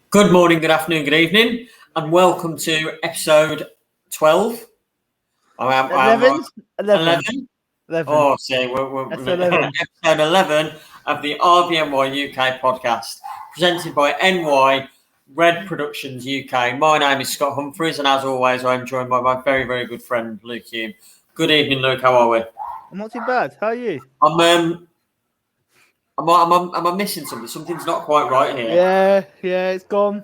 Good morning, good afternoon, good evening, and welcome to episode 12. 11? 11? 11. Oh, see, we're Episode 11. episode 11 of the RBNY UK podcast, presented by NY Red Productions UK. My name is Scott Humphreys, and as always, I'm joined by my very, very good friend, Luke Hume. Good evening, Luke. How are we? I'm not too bad. How are you? Am I missing something? Something's not quite right here. Yeah, it's gone.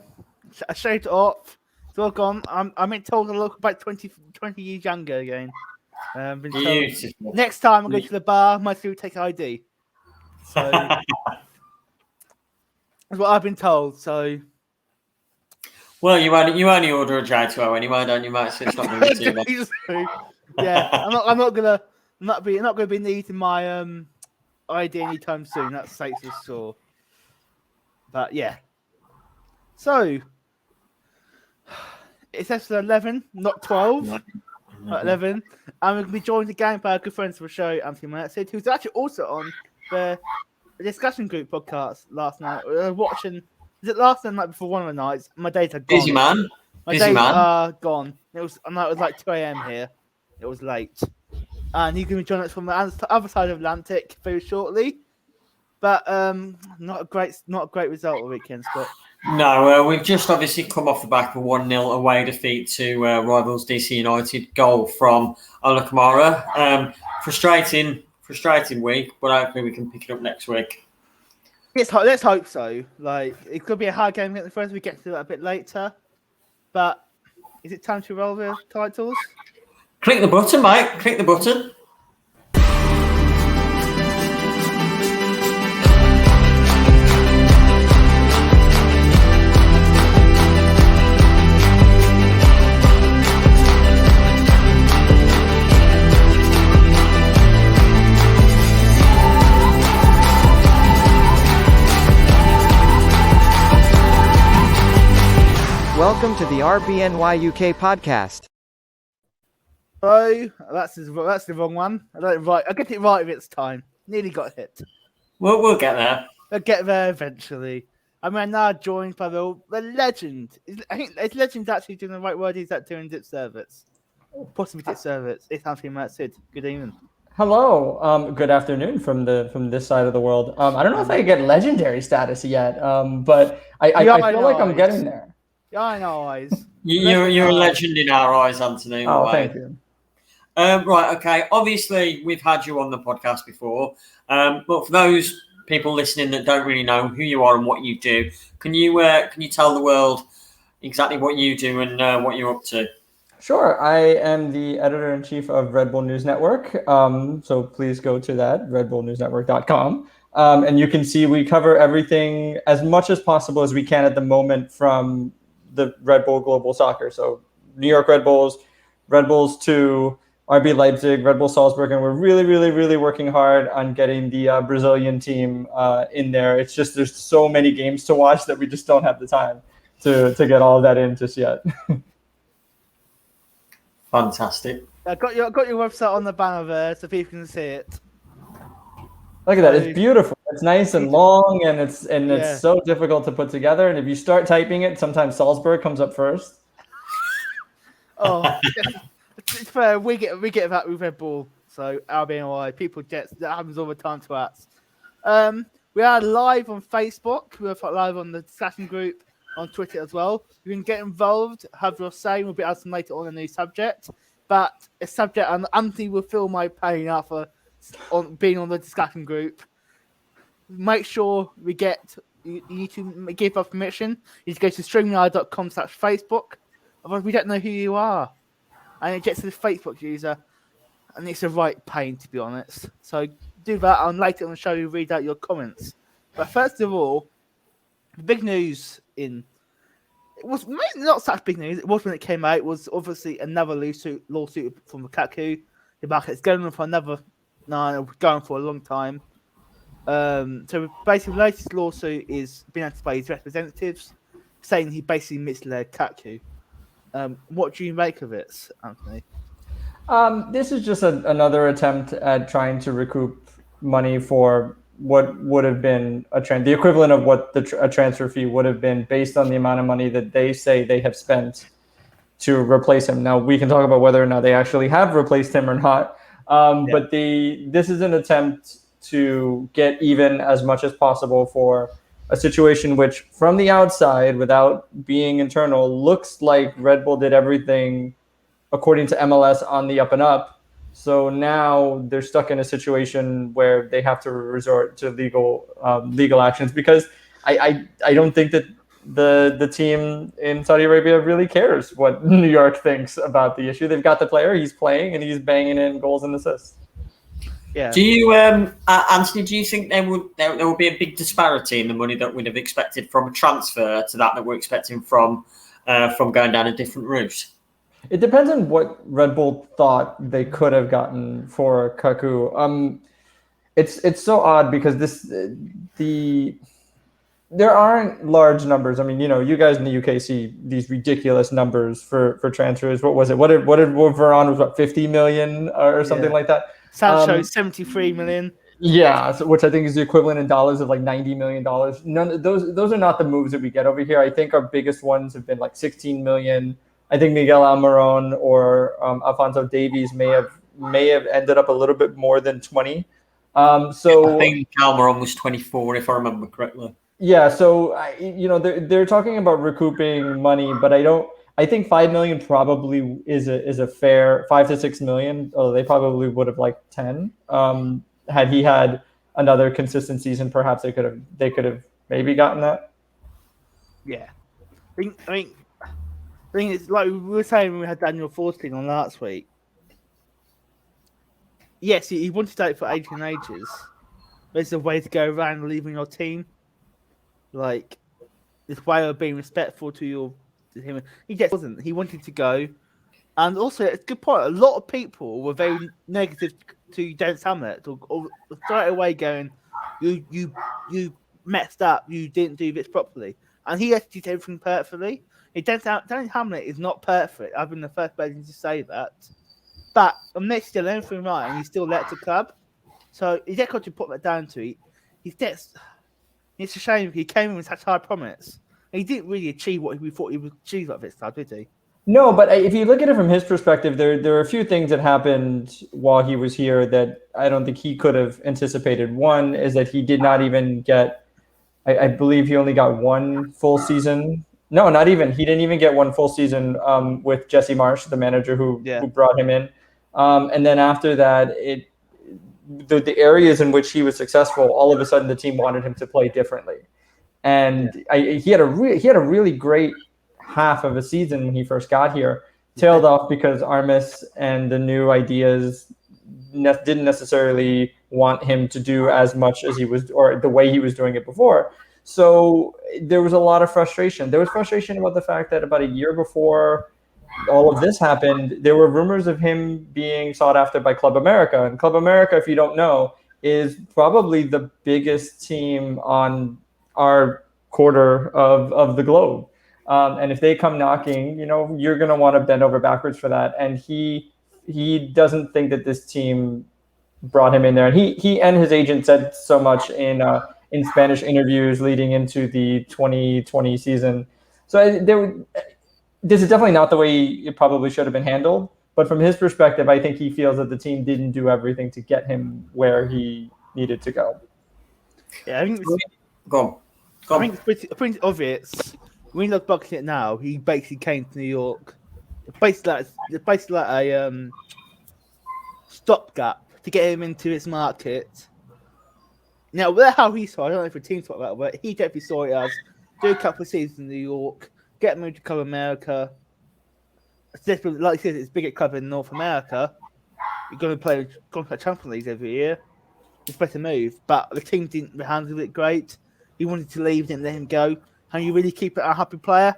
I shaved it off. It's all gone. I'm being told to look about 20 years younger again. Been told, next time I go to the bar, my food take ID. So that's what I've been told. So, well, you only order a J2O anyway, don't you, mate? So it's not going to be too much. Yeah, I'm not gonna be needing my ID anytime soon. That's safe for sure. But yeah. So it's episode 11, not 12. But 11. And we're going to be joined again by our good friends of the show, Anthony Merced, who's actually also on the discussion group podcast last night. We were watching, is it last night before one of the nights? My days are gone. Busy man. My days are gone. It was like 2 a.m. here. It was late. And he's going to be joining us from the other side of the Atlantic very shortly. But not a great result of the weekend, Scott. No, we've just obviously come off the back of 1-0 away defeat to rivals DC United. Goal from Ola Kamara. Frustrating week, but hopefully we can pick it up next week. Let's hope so. Like, it could be a hard game against the first. We get to that a bit later. But is it time to roll the titles? Click the button, mate. Click the button. Welcome to the RBNY UK podcast. Oh, that's the wrong one. I get it right this time. Nearly got hit. We'll get there. We'll get there eventually. I mean, I'm now joined by the legend. I think is legend actually doing the right word? Is that doing dip service? Possibly dip service. It's Anthony Merced. Good evening. Hello. Good afternoon from this side of the world. I don't know if I get legendary status yet, but I feel like I'm getting there. Yeah, in our eyes. You're a legend in our eyes, Anthony. Oh, thank you. Right, okay. Obviously, we've had you on the podcast before, but for those people listening that don't really know who you are and what you do, can you tell the world exactly what you do and what you're up to? Sure. I am the editor-in-chief of Red Bull News Network, so please go to that, redbullnewsnetwork.com. And you can see we cover everything as much as possible as we can at the moment from the Red Bull Global Soccer. So New York Red Bulls, Red Bulls II, RB Leipzig, Red Bull Salzburg, and we're really, really, really working hard on getting the Brazilian team in there. It's just there's so many games to watch that we just don't have the time to get all of that in just yet. Fantastic. I got your website on the banner there so people can see it. Look at that. It's beautiful. It's nice and long, and it's so difficult to put together. And if you start typing it, sometimes Salzburg comes up first. Oh, it's fair. We get that with Red Bull. So RBNY, people get that happens all the time to us. We are live on Facebook. We're live on the discussion group on Twitter as well. You can get involved, have your say. We'll be asking later on a new subject, but a subject, and Anthony will feel my pain after on being on the discussion group. Make sure you need to give us permission. You need to go to streamyard.com/Facebook. Otherwise, we don't know who you are. And it gets to the Facebook user, and it's a right pain, to be honest. So do that, and later on the show, we'll read out your comments. But first of all, the big news it was not such big news. It was when it came out. It was obviously another lawsuit from Lukaku. The market's going on for going for a long time. So basically, the latest lawsuit is being answered by his representatives, saying he basically misled Lukaku. What do you make of it, Anthony? This is just another attempt at trying to recoup money for what would have been the equivalent of what a transfer fee would have been based on the amount of money that they say they have spent to replace him. Now we can talk about whether or not they actually have replaced him or not. But this is an attempt to get even as much as possible for a situation which, from the outside, without being internal, looks like Red Bull did everything according to MLS on the up and up. So now they're stuck in a situation where they have to resort to legal actions, because I don't think that the team in Saudi Arabia really cares what New York thinks about the issue. They've got the player, he's playing, and he's banging in goals and assists. Yeah. Do you, Anthony? Do you think there will be a big disparity in the money that we'd have expected from a transfer to that we're expecting from going down a different route? It depends on what Red Bull thought they could have gotten for Kaku. It's so odd because there aren't large numbers. I mean, you guys in the UK see these ridiculous numbers for transfers. What was it? What did Varane was 50 million or something like that? Sancho 73 million. Yeah, which I think is the equivalent in dollars of like $90 million. None those are not the moves that we get over here. I think our biggest ones have been like 16 million. I think Miguel Almiron or Alphonso Davies may have ended up a little bit more than 20. I think Almiron was 24, if I remember correctly. Yeah, so they're talking about recouping money, but I think 5 million probably is a fair 5 to 6 million. Oh, they probably would have liked 10. Had he had another consistent season, perhaps they could have maybe gotten that. Yeah, I mean, it's like we were saying when we had Daniel Forsting on last week. Yes, he wanted to do it for 18 ages. There's a way to go around leaving your team. Like, this way of being respectful to him. He just wasn't. He wanted to go. And also, it's a good point. A lot of people were very negative to Dennis Hamlet, or straight away going, you messed up. You didn't do this properly. And he actually did everything perfectly. Dennis Hamlet is not perfect. I've been the first person to say that. But Hamlet's still everything right, and he still left the club. So he's just got to put that down to it. It's a shame he came in with such high promise. He didn't really achieve what we thought he would achieve at this time, did he? No, but if you look at it from his perspective, there are a few things that happened while he was here that I don't think he could have anticipated. One is that he did not even get, I believe he only got one full season. No, not even. He didn't even get one full season with Jesse Marsh, the manager who brought him in. And then after that, the areas in which he was successful, all of a sudden the team wanted him to play differently. And he had a really great half of a season when he first got here, tailed off because Armis and the new ideas didn't necessarily want him to do as much as he was, or the way he was doing it before. So there was a lot of frustration. There was frustration about the fact that about a year before all of this happened, there were rumors of him being sought after by Club America. And Club America, if you don't know, is probably the biggest team on our quarter of the globe. And if they come knocking, you're going to want to bend over backwards for that. And he doesn't think that this team brought him in there. And he and his agent said so much in Spanish interviews leading into the 2020 season. So this is definitely not the way it probably should have been handled. But from his perspective, I think he feels that the team didn't do everything to get him where he needed to go. Yeah, I think Go on. I think it's pretty obvious. When you look back at it now, he basically came to New York. Basically like a stopgap to get him into its market. Now, how he saw it, I don't know if the team thought about it, but he definitely saw it as do a couple of seasons in New York, get moved to Club America. Like you said, it's bigger club in North America. You're going to play Champions League every year. It's better move, but the team didn't handle it great. He wanted to leave, didn't let him go. And you really keep it a happy player?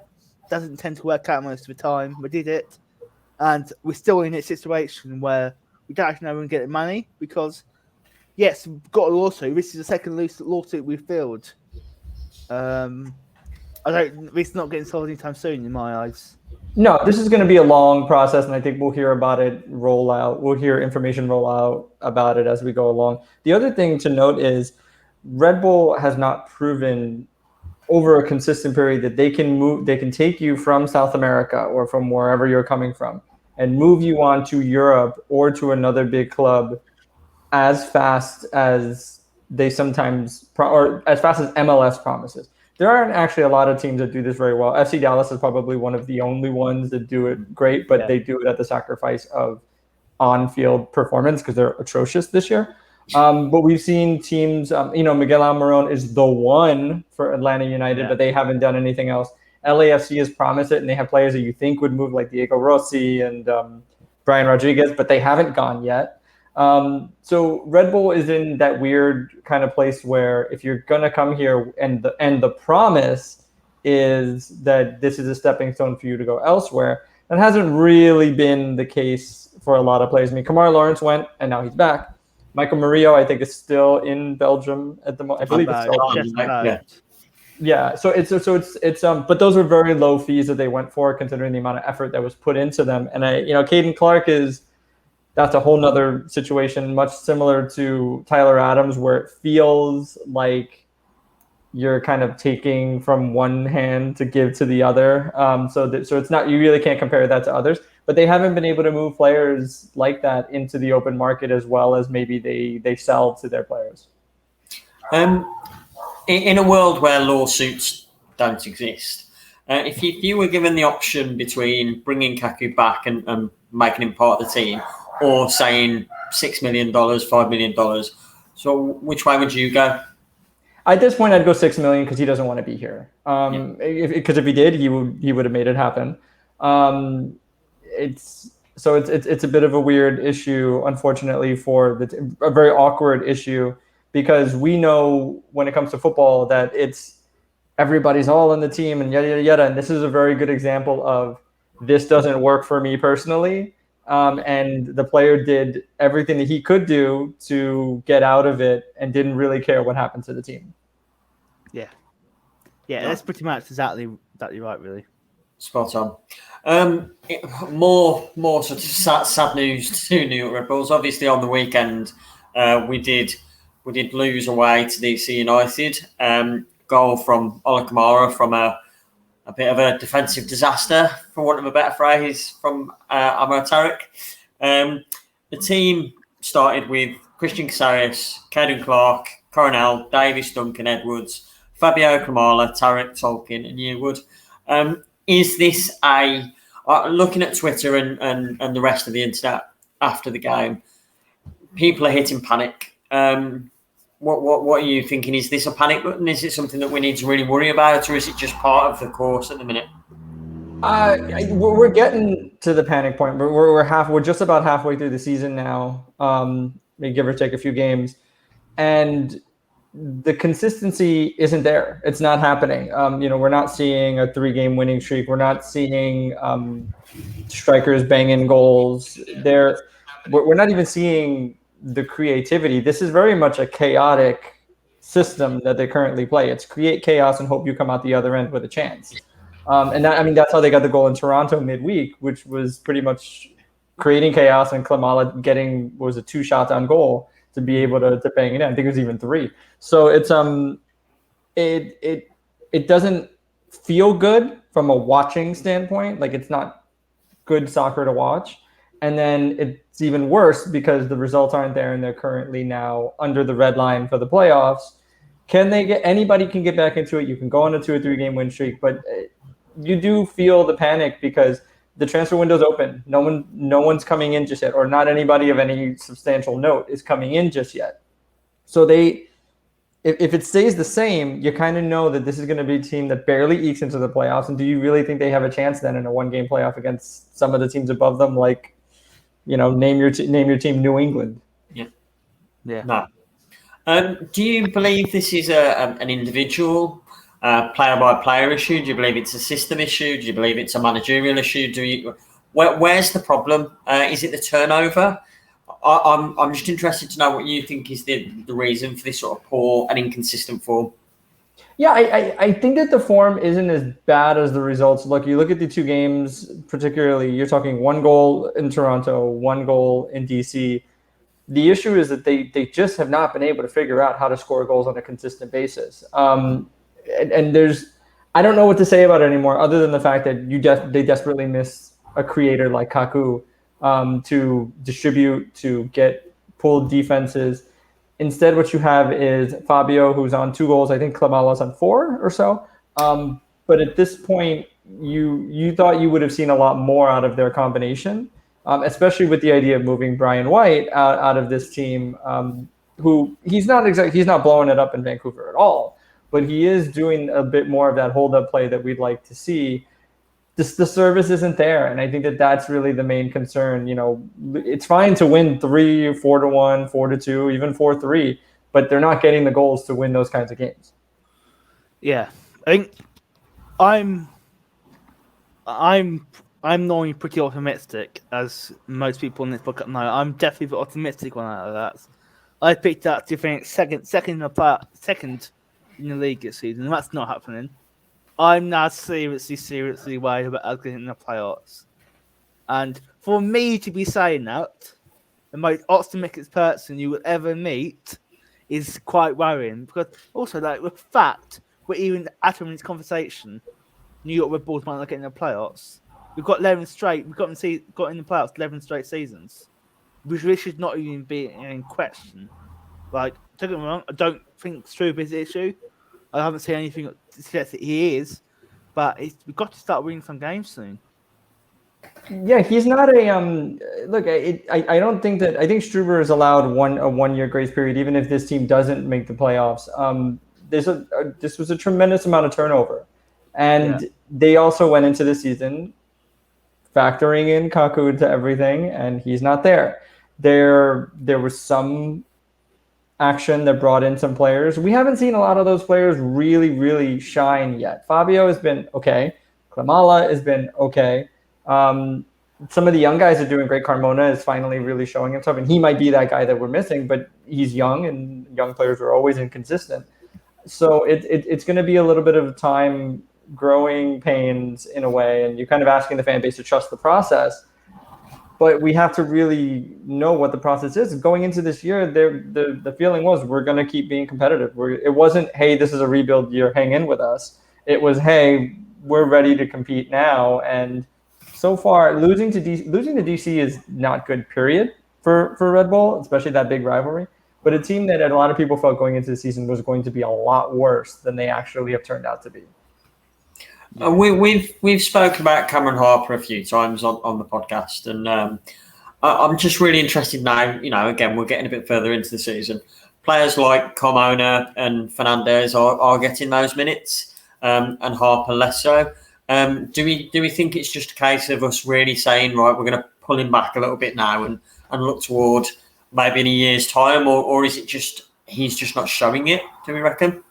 Doesn't tend to work out most of the time. We did it, and we're still in a situation where we don't actually know when we're getting money because, yes, we've got a lawsuit. This is the second lawsuit we've filed. It's not getting solved anytime soon in my eyes. No, this is going to be a long process, and I think we'll hear about it roll out. We'll hear information roll out about it as we go along. The other thing to note is Red Bull has not proven over a consistent period that they can take you from South America or from wherever you're coming from and move you on to Europe or to another big club as fast as they sometimes or as fast as MLS promises. There aren't actually a lot of teams that do this very well. FC Dallas is probably one of the only ones that do it great, but they do it at the sacrifice of on-field performance because they're atrocious this year. But we've seen teams, Miguel Almiron is the one for Atlanta United, but they haven't done anything else. LAFC has promised it, and they have players that you think would move like Diego Rossi and Brian Rodriguez, but they haven't gone yet. So Red Bull is in that weird kind of place where if you're going to come here and the promise is that this is a stepping stone for you to go elsewhere, that hasn't really been the case for a lot of players. I mean, Kamar Lawrence went, and now he's back. Michael Murillo, I think, is still in Belgium at the moment. I believe it's still yeah. So it's but those were very low fees that they went for, considering the amount of effort that was put into them. And Caden Clark that's a whole nother situation, much similar to Tyler Adams, where it feels like you're kind of taking from one hand to give to the other. So it's not, you really can't compare that to others. But they haven't been able to move players like that into the open market as well as maybe they sell to their players. In a world where lawsuits don't exist, if you were given the option between bringing Kaku back and making him part of the team, or saying $6 million, $5 million, so which way would you go? At this point, I'd go $6 million because he doesn't want to be here. Because if he did, he would have made it happen. It's a bit of a weird issue, unfortunately, a very awkward issue, because we know when it comes to football that it's everybody's all in the team and yada yada yada. And this is a very good example of this doesn't work for me personally. And the player did everything that he could do to get out of it and didn't really care what happened to the team. Yeah, that's pretty much exactly right, really. Spot on. More sort of sad news to New York Red Bulls. Obviously, on the weekend, we did lose away to DC United. Goal from Ola Kamara from a bit of a defensive disaster, for want of a better phrase, from Amar Tariq. The team started with Christian Caceres, Caden Clark, Coronel, Davis, Duncan, Edwards, Fabio Kamala, Tariq, Tolkien, and Yearwood. Is this looking at Twitter and the rest of the internet after the game, people are hitting panic. What are you thinking? Is this a panic button? Is it something that we need to really worry about, or is it just part of the course at the minute? We're getting to the panic point. We're just about halfway through the season now, maybe give or take a few games, and the consistency isn't there. It's not happening. We're not seeing a 3-game winning streak. We're not seeing strikers banging goals. We're not even seeing the creativity. This is very much a chaotic system that they currently play. It's create chaos and hope you come out the other end with a chance. That's how they got the goal in Toronto midweek, which was pretty much creating chaos and Klamala getting 2 shots on goal to be able to bang it in. I think it was even 3. So it's it doesn't feel good from a watching standpoint. Like, it's not good soccer to watch. And then it's even worse because the results aren't there, and they're currently now under the red line for the playoffs. Anybody can get back into it. You can go on a 2 or 3 game win streak, but you do feel the panic because the transfer window's open. No one's coming in just yet, or not anybody of any substantial note is coming in just yet. So if it stays the same, you kind of know that this is going to be a team that barely ekes into the playoffs. And do you really think they have a chance then in a 1-game playoff against some of the teams above them? Like, name your team, New England. Yeah. No. Do you believe this is an individual player-by-player issue? Do you believe it's a system issue? Do you believe it's a managerial issue? Where's the problem? Is it the turnover? I'm just interested to know what you think is the reason for this sort of poor and inconsistent form. Yeah, I think that the form isn't as bad as the results. Look, you look at the 2 games, particularly, you're talking 1 goal in Toronto, 1 goal in DC. The issue is that they just have not been able to figure out how to score goals on a consistent basis. And I don't know what to say about it anymore, other than the fact that they desperately miss a creator like Kaku to distribute, to get pulled defenses. Instead, what you have is Fabio, who's on 2 goals. I think Klamala's on 4 or so. But at this point, you thought you would have seen a lot more out of their combination, especially with the idea of moving Brian White out of this team, who he's not blowing it up in Vancouver at all, but he is doing a bit more of that hold-up play that we'd like to see. The service isn't there, and I think that's really the main concern. It's fine to win 3, 4-1, 4-2, even 4-3, but they're not getting the goals to win those kinds of games. Yeah, I think I'm normally pretty optimistic, as most people in this book know. I'm definitely the optimistic one out of that. I picked up to finish second in the league this season, and that's not happening. I'm now seriously worried about us getting in the playoffs. And for me to be saying that, the most optimistic person you will ever meet is quite worrying. Because also, the fact we're even in this conversation, New York Red Bulls might not get in the playoffs. We've got 11 straight. We've got in the playoffs 11 straight seasons, which should not even be in question. Don't get me wrong, I don't think Struve is the issue. I haven't seen anything that suggests that he is, but we've got to start winning some games soon. Yeah, he's not a look. I don't think that. I think Struber is allowed a 1-year grace period, even if this team doesn't make the playoffs. This was a tremendous amount of turnover, and they also went into the season factoring in Kaku into everything, and he's not there. There was some action that brought in some players. We haven't seen a lot of those players really, really shine yet. Fabio has been okay. Klamala has been okay. Some of the young guys are doing great. Carmona is finally really showing himself, and he might be that guy that we're missing, but he's young, and young players are always inconsistent. So it's going to be a little bit of time growing pains in a way, and you're kind of asking the fan base to trust the process. But we have to really know what the process is. Going into this year, the feeling was we're going to keep being competitive. It wasn't, hey, this is a rebuild year, hang in with us. It was, hey, we're ready to compete now. And so far, losing to DC is not good, period, for Red Bull, especially that big rivalry. But a team that a lot of people felt going into the season was going to be a lot worse than they actually have turned out to be. We've spoken about Cameron Harper a few times on the podcast, and I'm just really interested now. Again, we're getting a bit further into the season. Players like Carmona and Fernandez are getting those minutes, and Harper less so. Do we think it's just a case of us really saying, right, we're going to pull him back a little bit now and look toward maybe in a year's time, or is it just he's just not showing it? Do we reckon?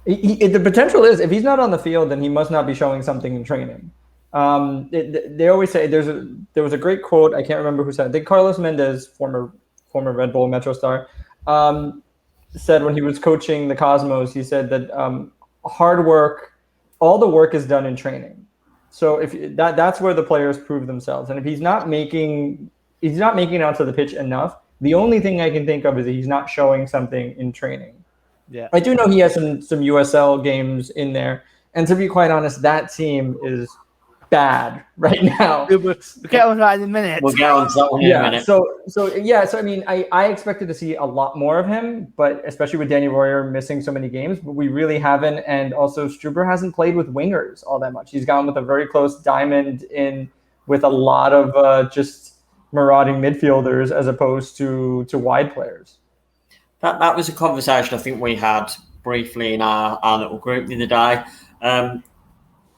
The potential is, if he's not on the field, then he must not be showing something in training. They always say there was a great quote. I can't remember who said it. I think Carlos Mendez, former Red Bull Metro star, said when he was coaching the Cosmos, he said that hard work, all the work is done in training. So if that's where the players prove themselves. And if he's not making it out to the pitch enough, the only thing I can think of is that he's not showing something in training. Yeah, I do know he has some USL games in there, and to be quite honest, that team is bad right now. we'll get on that in a minute. We'll get on to that one in a minute. So I mean, I expected to see a lot more of him, but especially with Danny Royer missing so many games, but we really haven't. And also, Struber hasn't played with wingers all that much. He's gone with a very close diamond in with a lot of just marauding midfielders as opposed to wide players. That was a conversation I think we had briefly in our little group the other day.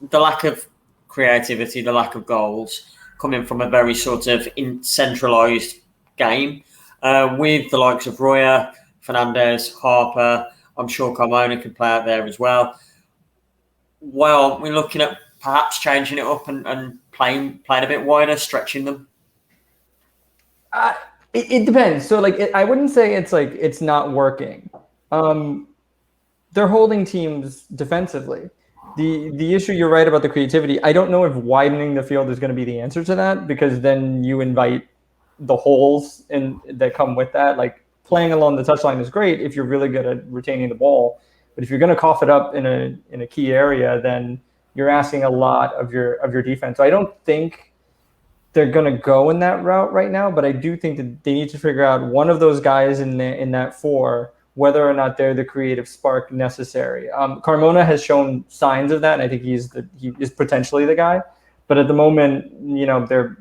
The lack of creativity, the lack of goals coming from a very sort of centralised game with the likes of Royer, Fernandez, Harper. I'm sure Carmona could play out there as well. Well, we're looking at perhaps changing it up and playing a bit wider, stretching them. It depends. So, I wouldn't say it's not working. They're holding teams defensively. The issue, you're right about the creativity. I don't know if widening the field is going to be the answer to that, because then you invite the holes that come with that. Like playing along the touchline is great if you're really good at retaining the ball, but if you're going to cough it up in a key area, then you're asking a lot of your defense. So I don't think they're going to go in that route right now, but I do think that they need to figure out one of those guys in that four, whether or not they're the creative spark necessary. Carmona has shown signs of that, and I think he is potentially the guy. But at the moment,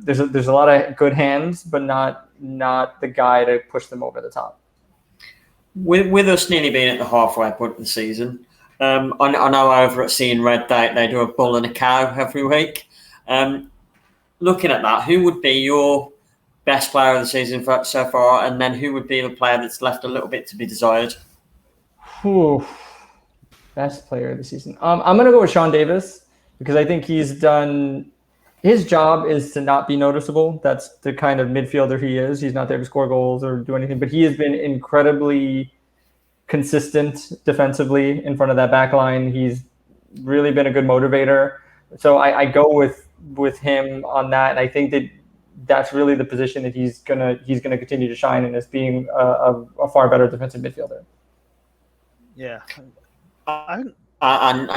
there's a lot of good hands, but not the guy to push them over the top. With us nearly being at the halfway point of the season, I know over at Seeing Red they do a bull and a cow every week. Looking at that, who would be your best player of the season so far, and then who would be the player that's left a little bit to be desired? Best player of the season. I'm going to go with Sean Davis because I think he's done. His job is to not be noticeable. That's the kind of midfielder he is. He's not there to score goals or do anything, but he has been incredibly consistent defensively in front of that back line. He's really been a good motivator. So I go with him on that. And I think that's really the position that he's gonna continue to shine in, as being a far better defensive midfielder. Yeah. And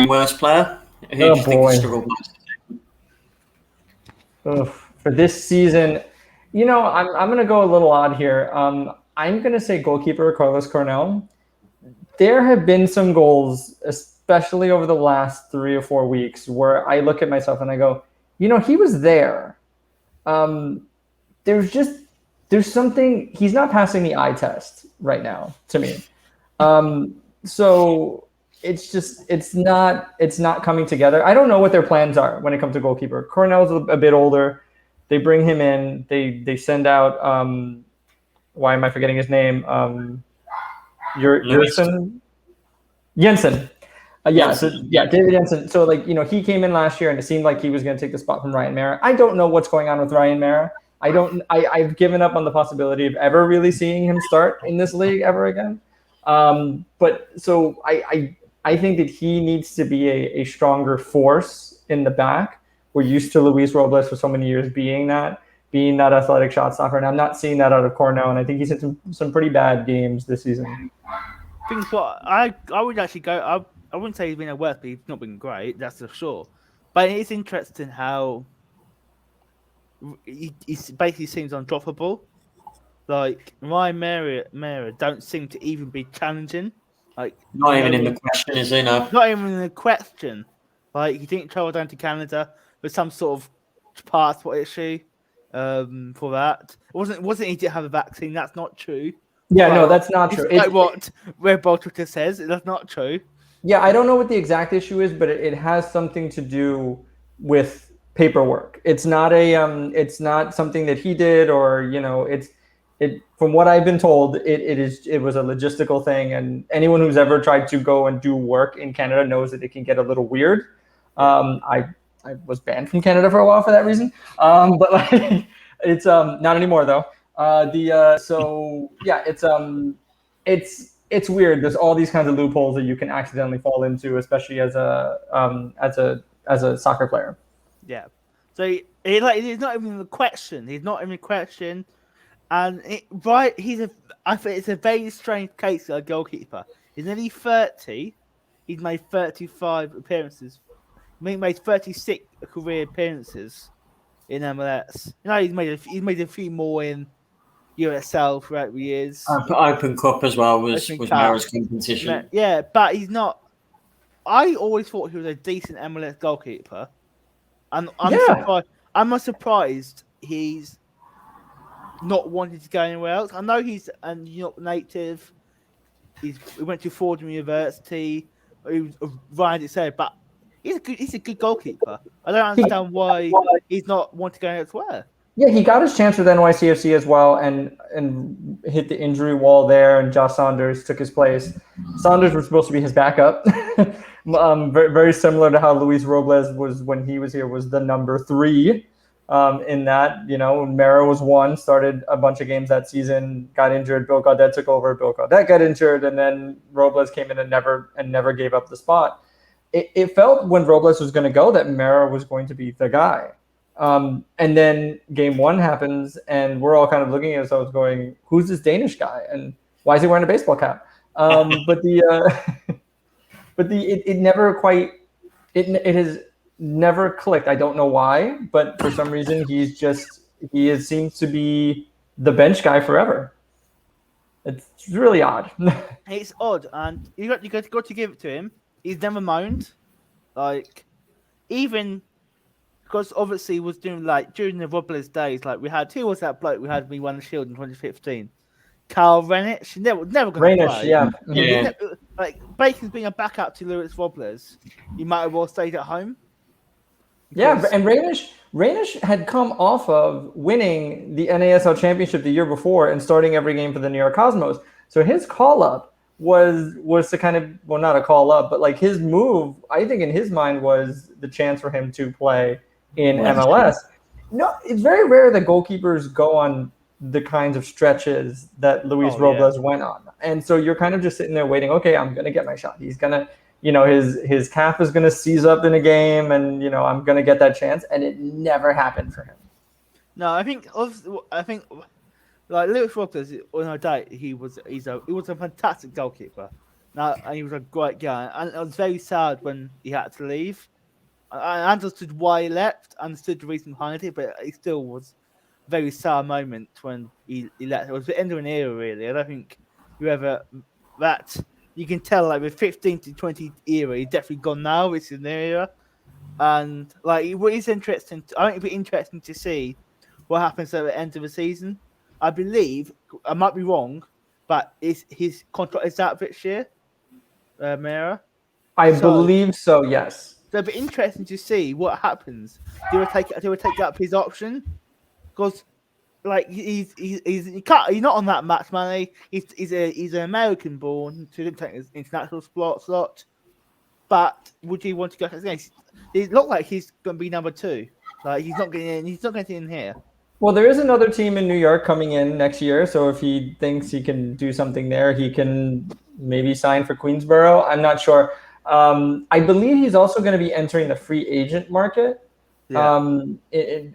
worst player? Who do you think struggled most? For this season, I'm going to go a little odd here. I'm going to say goalkeeper Carlos Cornell. There have been some goals, especially over the last 3 or 4 weeks, where I look at myself and I go, he was there. There's something, he's not passing the eye test right now to me. So it's not coming together. I don't know what their plans are when it comes to goalkeeper. Cornell's a bit older. They bring him in. They send out why am I forgetting his name? Jensen. David Jensen. So he came in last year and it seemed like he was going to take the spot from Ryan Mara. I don't know what's going on with Ryan Mara. I've given up on the possibility of ever really seeing him start in this league ever again. But so I think that he needs to be a stronger force in the back. We're used to Luis Robles for so many years being that athletic shot stopper, and I'm not seeing that out of Cornell. And I think he's had some pretty bad games this season. I would actually go. I wouldn't say he's been a worst, but he's not been great. That's for sure. But it's interesting how he basically seems undroppable. Like Ryan Mara don't seem to even be challenging. Like not even in the question, is he? No. Not even in the question. Like he didn't travel down to Canada with some sort of passport issue. For that, it wasn't he didn't have a vaccine. That's not true. Yeah, no, that's not true. It's like what Red Bull Twitter says. That's not true. Yeah, I don't know what the exact issue is, but it has something to do with paperwork. It's not it's not something that he did, or it. From what I've been told, it was a logistical thing, and anyone who's ever tried to go and do work in Canada knows that it can get a little weird. I was banned from Canada for a while for that reason, but like it's not anymore though. It's weird. There's all these kinds of loopholes that you can accidentally fall into, especially as a soccer player. Yeah. So he's not even the question. He's not even a question. And I think it's a very strange case of a goalkeeper. He's nearly 30. He's made 35 appearances. He made 36 career appearances in MLS. He's made a few more in USL throughout the years. Open Cup as well was Mara's competition. Yeah, but he's not. I always thought he was a decent MLS goalkeeper, and I'm surprised he's not wanted to go anywhere else. I know he's a New York native. He went to Fordham University. He was Ryan said, but he's a good goalkeeper. I don't understand why he's not wanting to go elsewhere. Yeah, he got his chance with NYCFC as well, and hit the injury wall there, and Josh Saunders took his place. Saunders was supposed to be his backup. Very, very similar to how Luis Robles was when he was here, was the number 3. In that, Mara was 1, started a bunch of games that season, got injured. Bill Gaudet took over. Bill Gaudet got injured, and then Robles came in and never gave up the spot. It felt when Robles was going to go that Mara was going to be the guy. And then game one happens, and we're all kind of looking at ourselves going, who's this Danish guy? And why is he wearing a baseball cap? But it never quite, it has never clicked. I don't know why, but for some reason, seems to be the bench guy forever. It's really odd. It's odd, and you got to give it to him. He's never moaned, like even because obviously he was doing like during the Robles days. Like who was that bloke we had when we won the Shield in 2015? Carl Renich. Never going to play. Yeah. Like Bacon's being a backup to Lewis Robles. You might have well stayed at home. Yeah, and Rainish had come off of winning the NASL championship the year before and starting every game for the New York Cosmos. So his call up was to kind of, well, not a call up, but like his move, I think in his mind was the chance for him to play in MLS. No, it's very rare that goalkeepers go on the kinds of stretches that Luis Robles went on. And so you're kind of just sitting there waiting, okay, I'm going to get my shot. He's going to, his calf is going to seize up in a game, and, I'm going to get that chance. And it never happened for him. No, I think like Lewis Robles, on a day, he was a fantastic goalkeeper. Now, and he was a great guy. And I was very sad when he had to leave. I understood why he left, understood the reason behind it, but it still was a very sad moment when he left. It was the end of an era, really. I don't think you can tell, like, with 15 to 20 era, he's definitely gone now. It's an era. And, like, what is interesting, I think it'd be interesting to see what happens at the end of the season. I believe, I might be wrong, but his contract is out this year, Mera? I believe so, yes. So it'd be interesting to see what happens. Do we take up his option? Because, like, he's not on that max money. He's an American born, so he didn't take his international slot. But would you want to go? It looks like he's going to be number 2. Like, he's not getting in here. Well, there is another team in New York coming in next year, so if he thinks he can do something there, he can maybe sign for Queensborough. I'm not sure. I believe he's also going to be entering the free agent market,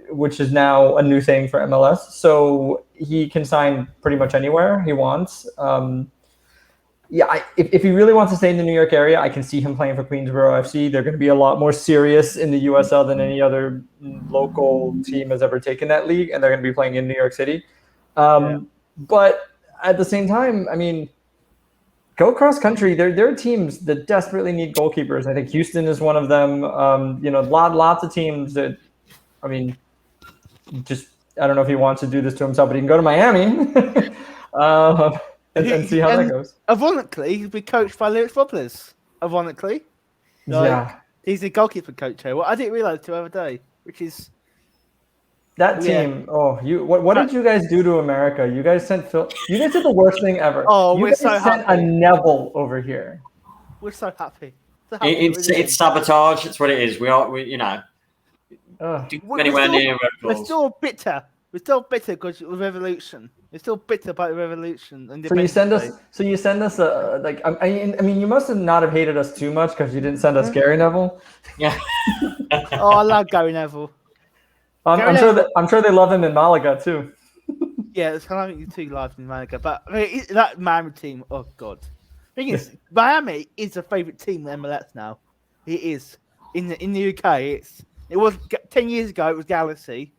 which is now a new thing for MLS. So he can sign pretty much anywhere he wants. If he really wants to stay in the New York area, I can see him playing for Queensborough FC. They're going to be a lot more serious in the USL than any other local team has ever taken that league, and they're going to be playing in New York City. But at the same time, I mean, go cross country. There are teams that desperately need goalkeepers. I think Houston is one of them. Lots of teams that, I mean, just, I don't know if he wants to do this to himself, but he can go to Miami and see how that goes. Ironically, he'll be coached by Lewis Robles. Ironically. He's a goalkeeper coach here. Well, I didn't realize the other day, which is that team. Oh, what did you guys do to America? You guys sent Phil. You guys did the worst thing ever. Oh, you we're guys so sent happy. a Neville over here. We're so happy. It's sabotage. It's what it is. We're anywhere near Red Bulls. We're still bitter. We're still bitter because of the revolution. We're still bitter about the revolution. And so you send us a like. I mean, you must have not have hated us too much because you didn't send us Gary Neville. Yeah. Oh, I love Gary Neville. I'm sure they love him in Malaga too. Yeah, it's kind of you two lives in Malaga, but I mean, that Miami team. Oh God, thing is, Miami is a favorite team in MLS now. It is in the UK. It was 10 years ago. It was Galaxy,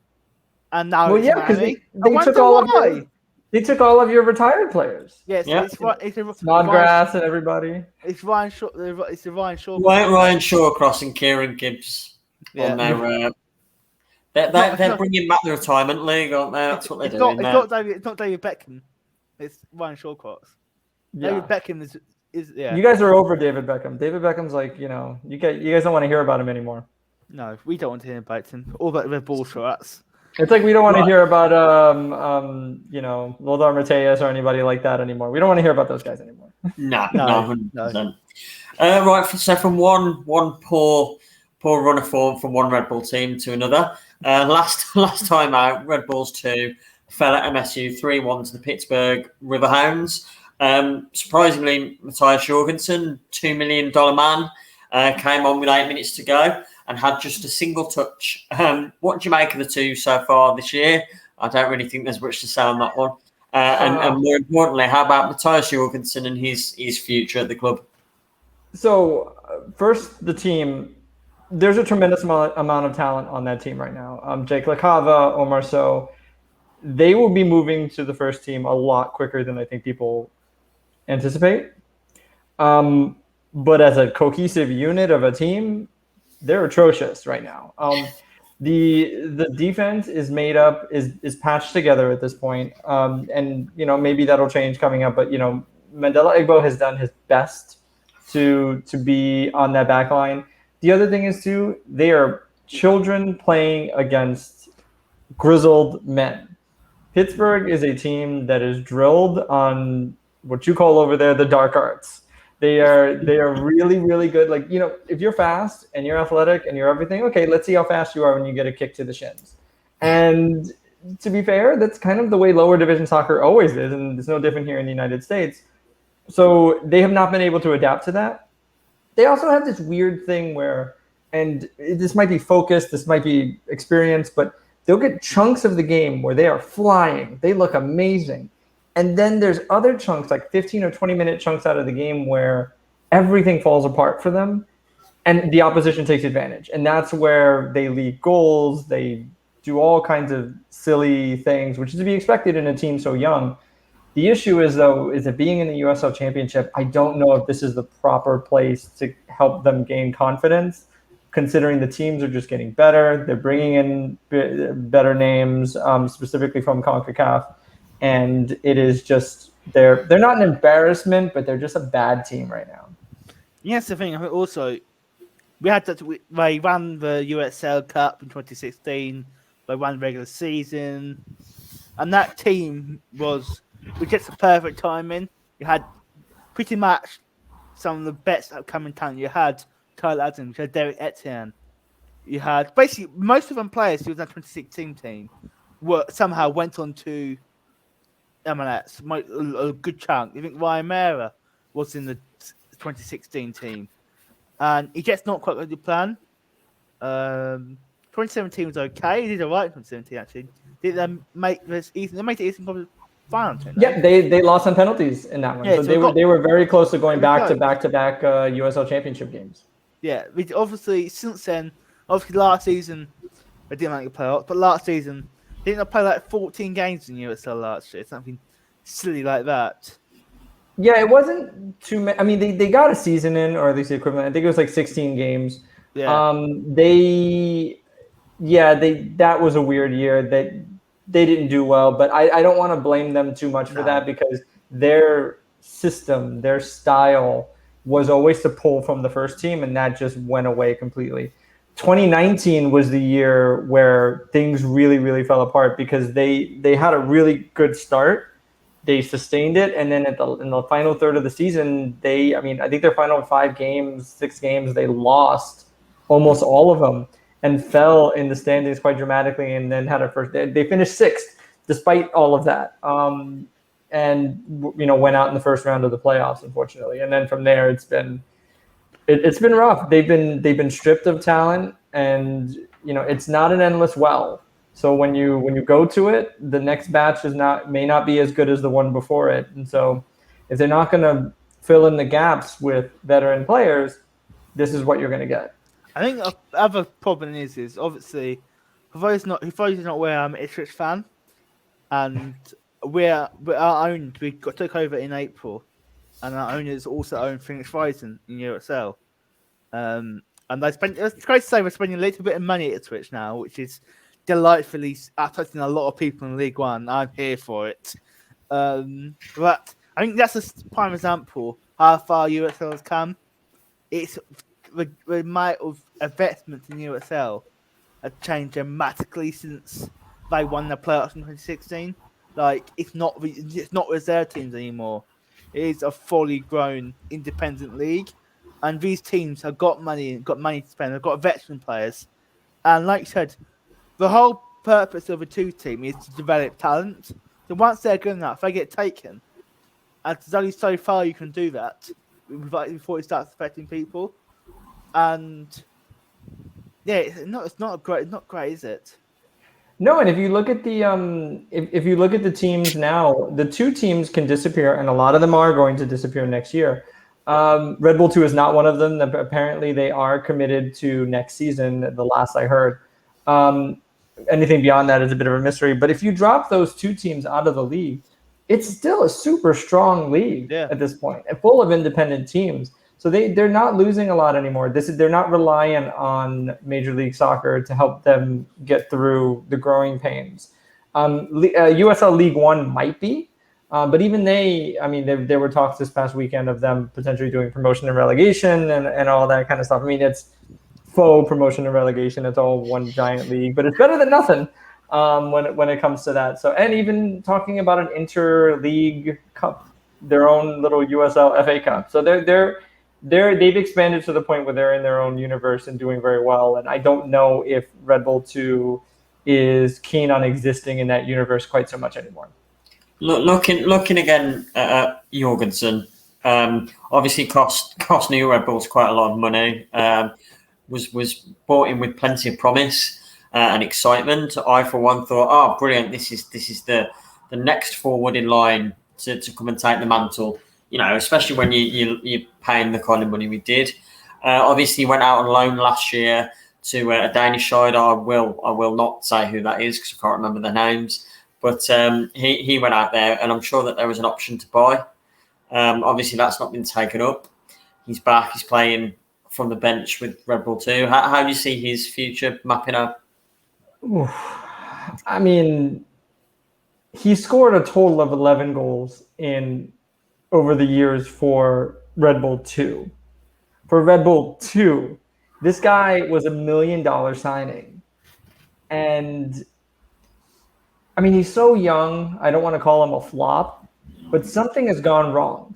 and now it's Miami. They took all of your retired players. Yes, it's Snodgrass and everybody. It's Ryan Shaw. It's the Ryan Shaw. Ryan Shawcross and Kieran Gibbs on their. They're bringing back the retirement league, aren't they? That's what they're doing. It's not David Beckham. It's Ryan Shawcross. Yeah. David Beckham is. You guys are over David Beckham. David Beckham's like, you guys don't want to hear about him anymore. No, we don't want to hear about him. All about the Red Bull shots. It's like we don't want to hear about Lothar Matthäus or anybody like that anymore. We don't want to hear about those guys anymore. No. Right. So from one poor run of form from one Red Bull team to another. Last time out, Red Bulls 2 fell at MSU 3-1 to the Pittsburgh Riverhounds. Surprisingly, Matthias Jorgensen, $2 million man, came on with 8 minutes to go. and had just a single touch. What do you make of the two so far this year? I don't really think there's much to say on that one. And more importantly, how about Matthias Jorgensen and his future at the club? So, first, the team. There's a tremendous amount of talent on that team right now. Jake LaCava, Omar So, they will be moving to the first team a lot quicker than I think people anticipate. But as a cohesive unit of a team, they're atrocious right now. The defense is made up, is patched together at this point. And maybe that'll change coming up. But Mandela Igbo has done his best to be on that back line. The other thing is too, they are children playing against grizzled men. Pittsburgh is a team that is drilled on what you call over there the dark arts. They are really, really good. Like, if you're fast and you're athletic and you're everything, okay, let's see how fast you are when you get a kick to the shins. And to be fair, that's kind of the way lower division soccer always is, and it's no different here in the United States. So they have not been able to adapt to that. They also have this weird thing where, and this might be focused, this might be experience, but they'll get chunks of the game where they are flying. They look amazing. And then there's other chunks, like 15 or 20-minute chunks out of the game where everything falls apart for them and the opposition takes advantage. And that's where they leak goals. They do all kinds of silly things, which is to be expected in a team so young. The issue is, though, is that being in the USL Championship, I don't know if this is the proper place to help them gain confidence, considering the teams are just getting better. They're bringing in better names, specifically from CONCACAF. And it is just, they're not an embarrassment, but they're just a bad team right now. Yeah, that's the thing. I think also, they ran the USL Cup in 2016. They ran the regular season. And that team was just the perfect timing. You had pretty much some of the best upcoming talent. You had Tyler Adams, you had Derek Etienne. You had basically most of them players who was in that 2016 team somehow went on to MLS. A good chunk. You think Ryan Mera was in the 2016 team. And he just not quite got the plan. 2017 was okay. He did all right in 2017, actually. Did they make this Eastern? They made it Eastern Conference final. Yeah, they lost on penalties in that one. Yeah, so they were very close to going back to back USL Championship games. Yeah, obviously since then, last season they didn't make the playoffs, but last season didn't they play like 14 games in USL last year, something silly like that. Yeah, it wasn't too many. I mean, they got a season in, or at least the equivalent. I think it was like 16 games. Yeah. That was a weird year. That they didn't do well, but I don't want to blame them too much for that, because their system, their style was always to pull from the first team, and that just went away completely. 2019 was the year where things really, really fell apart, because they had a really good start. They sustained it, and then in the final third of the season, I think their final 6 games, they lost almost all of them and fell in the standings quite dramatically, and then had they finished 6th despite all of that, and went out in the first round of the playoffs, unfortunately. And then from there, it's been rough. They've been stripped of talent, and it's not an endless well. So when you go to it, the next batch may not be as good as the one before it. And so if they're not going to fill in the gaps with veteran players, this is what you're going to get. I think the other problem is obviously, for those not aware, I'm an Ipswich fan, and we took over in April, and our owners also own Phoenix Rising in USL. And it's great to say we're spending a little bit of money at Ipswich now, which is delightfully attracting a lot of people in League One. I'm here for it. But I think that's a prime example how far USL has come. It's the amount of investment in USL have changed dramatically since they won the playoffs in 2016. Like, it's not reserve teams anymore. It is a fully grown independent league, and these teams have got money to spend. They've got veteran players, and like you said, the whole purpose of a 2 team is to develop talent. So once they're good enough, they get taken, and there's only so far you can do that before it starts affecting people. And Yeah, it's not great, is it? No, and if you look at the if you look at the teams now, the two teams can disappear, and a lot of them are going to disappear next year. Red Bull 2 is not one of them. Apparently, they are committed to next season. The last I heard, anything beyond that is a bit of a mystery. But if you drop those two teams out of the league, it's still a super strong league at this point, and full of independent teams. So they're not losing a lot anymore. They're not reliant on Major League Soccer to help them get through the growing pains. USL League One might be, but even there were talks this past weekend of them potentially doing promotion and relegation and all that kind of stuff. I mean, it's faux promotion and relegation. It's all one giant league, but it's better than nothing when it comes to that. So, and even talking about an inter-league cup, their own little USL FA Cup. So they've expanded to the point where they're in their own universe and doing very well. And I don't know if Red Bull 2 is keen on existing in that universe quite so much anymore. Looking again at Jorgensen, obviously cost New Red Bulls quite a lot of money. Was brought in with plenty of promise and excitement. I, for one, thought, oh, brilliant! This is the next forward in line to come and take the mantle. You know, especially when you're paying the kind of money we did. Obviously, he went out on loan last year to a Danish side. I will not say who that is because I can't remember the names. But he went out there, and I'm sure that there was an option to buy. Obviously, that's not been taken up. He's back. He's playing from the bench with Red Bull 2. How do you see his future mapping up? I mean, he scored a total of 11 goals over the years for Red Bull 2. For Red Bull 2, this guy was $1 million signing. And I mean, he's so young. I don't want to call him a flop, but something has gone wrong.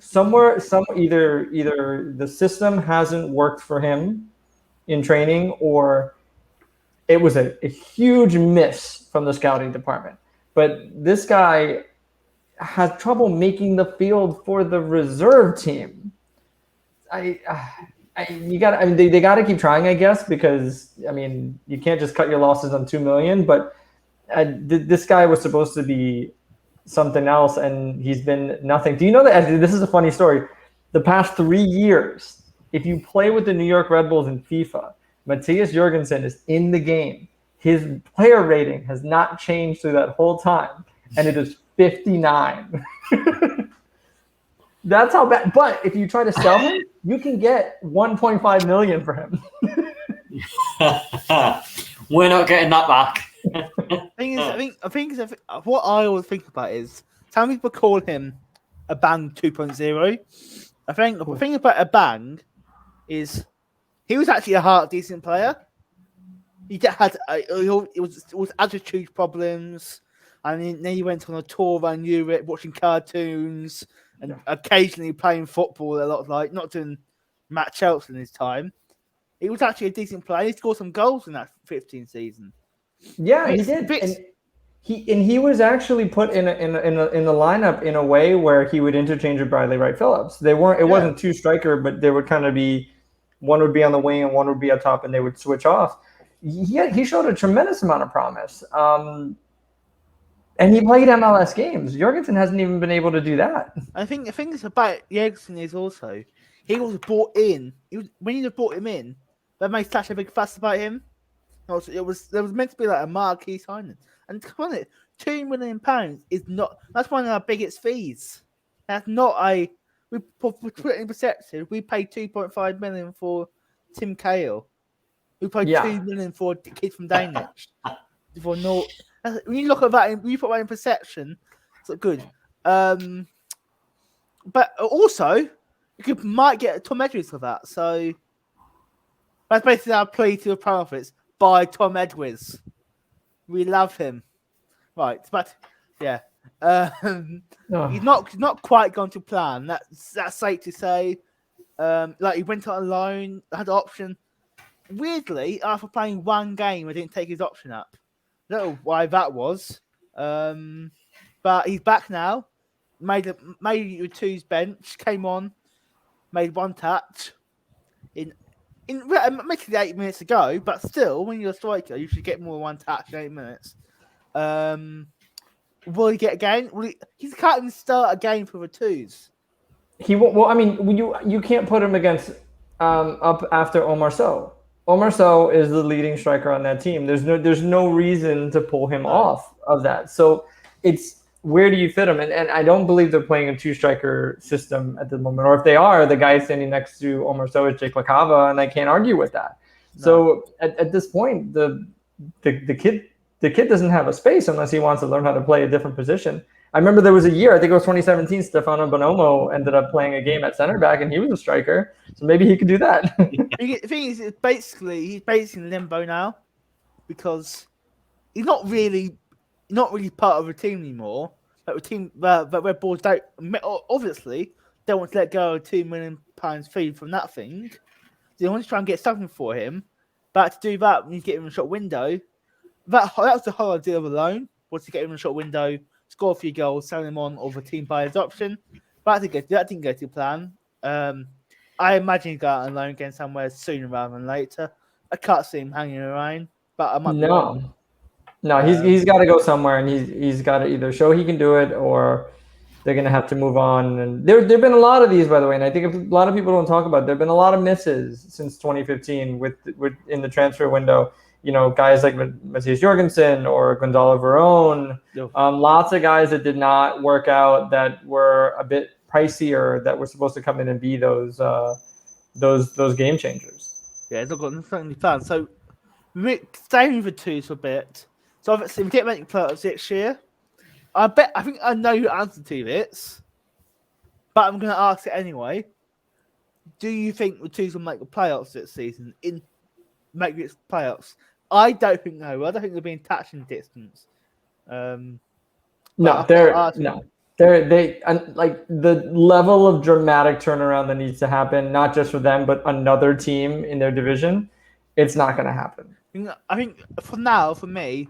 Either the system hasn't worked for him in training, or it was a huge miss from the scouting department. But this guy has trouble making the field for the reserve team. They got to keep trying, I guess, because I mean, you can't just cut your losses on $2 million. But this guy was supposed to be something else, and he's been nothing. Do you know that? This is a funny story. The past 3 years, if you play with the New York Red Bulls in FIFA, Matthias Jorgensen is in the game. His player rating has not changed through that whole time, and it is 59. That's how bad. But if you try to sell him, you can get 1.5 million for him. We're not getting that back. I think what I always think about is some people call him a Bang 2.0. I think the thing about a Bang is he was actually a half decent player. He had it was attitude problems, and then he went on a tour around Europe watching cartoons and occasionally playing football a lot, like not doing match outs in his time. He was actually a decent player. He scored some goals in that 15 season. Yeah, he did. And he was actually put in the lineup in a way where he would interchange with Bradley Wright Phillips. They weren't. It wasn't two striker, but they would kind of be. One would be on the wing and one would be up top, and they would switch off. He showed a tremendous amount of promise. And he played MLS games. Jorgensen hasn't even been able to do that. I think the thing about Jorgensen is also he was brought in. When you brought him in, they made such a big fuss about him. There was meant to be like a marquee signing, and come on, £2 million is not. That's one of our biggest fees. That's not a. We put it in perspective. We paid 2.5 million for Tim Cahill. We paid 2 million for the kid from Danish. For no, when you look at that, when you put that in perception, it's good. But also, you might get Tom Edwards for that. So that's basically our plea to the profits. By Tom Edwards. We love him. Right, but yeah. He's not quite gone to plan. That's safe to say. Like he went on loan, had an option. Weirdly, after playing one game, I didn't take his option up. I don't know why that was. But he's back now. Made it two's bench, came on, made one touch. Admittedly 8 minutes to go, but still, when you're a striker, you should get more than one touch in 8 minutes. Will he get a game? He can't even start a game for the twos. He won't. Well, I mean, you can't put him against up after Omar Sow. Omar Sow is the leading striker on that team. There's no reason to pull him off of that. So it's where do you fit him? And I don't believe they're playing a 2-striker system at the moment. Or if they are, the guy standing next to Omar Sow is Jake LaCava, and I can't argue with that. No. So at this point, the kid doesn't have a space unless he wants to learn how to play a different position. I remember there was a year, I think it was 2017, Stefano Bonomo ended up playing a game at center back, and he was a striker. So maybe he could do that. The thing is, he's basically in limbo now because he's not really part of the team anymore. But Red Bulls obviously don't want to let go of £2 million fee from that thing. They want to try and get something for him. But to do that, we need to get him in a short window. That was the whole idea of a loan, was to get him in a short window, score a few goals, sell him on of a team by adoption. But that didn't go to plan. I imagine he'll go out on loan again somewhere sooner rather than later. I can't see him hanging around, but I might be wrong. No, he's got to go somewhere, and he's got to either show he can do it, or they're going to have to move on. And there've been a lot of these, by the way, and I think a lot of people don't talk about it. There've been a lot of misses since 2015 with in the transfer window. You know, guys like Matthias Jorgensen or Gonzalo Verón. Lots of guys that did not work out, that were a bit pricier, that were supposed to come in and be those game changers. Yeah, it's not got nothing planned. So staying with the twos for a bit. So obviously we get making playoffs next year. I think I know your answer to this, but I'm going to ask it anyway. Do you think the twos will make the playoffs this season? Make its playoffs? I don't think no. I don't think they'll be in touching distance. They like the level of dramatic turnaround that needs to happen, not just for them, but another team in their division. It's not going to happen. I think for now, for me,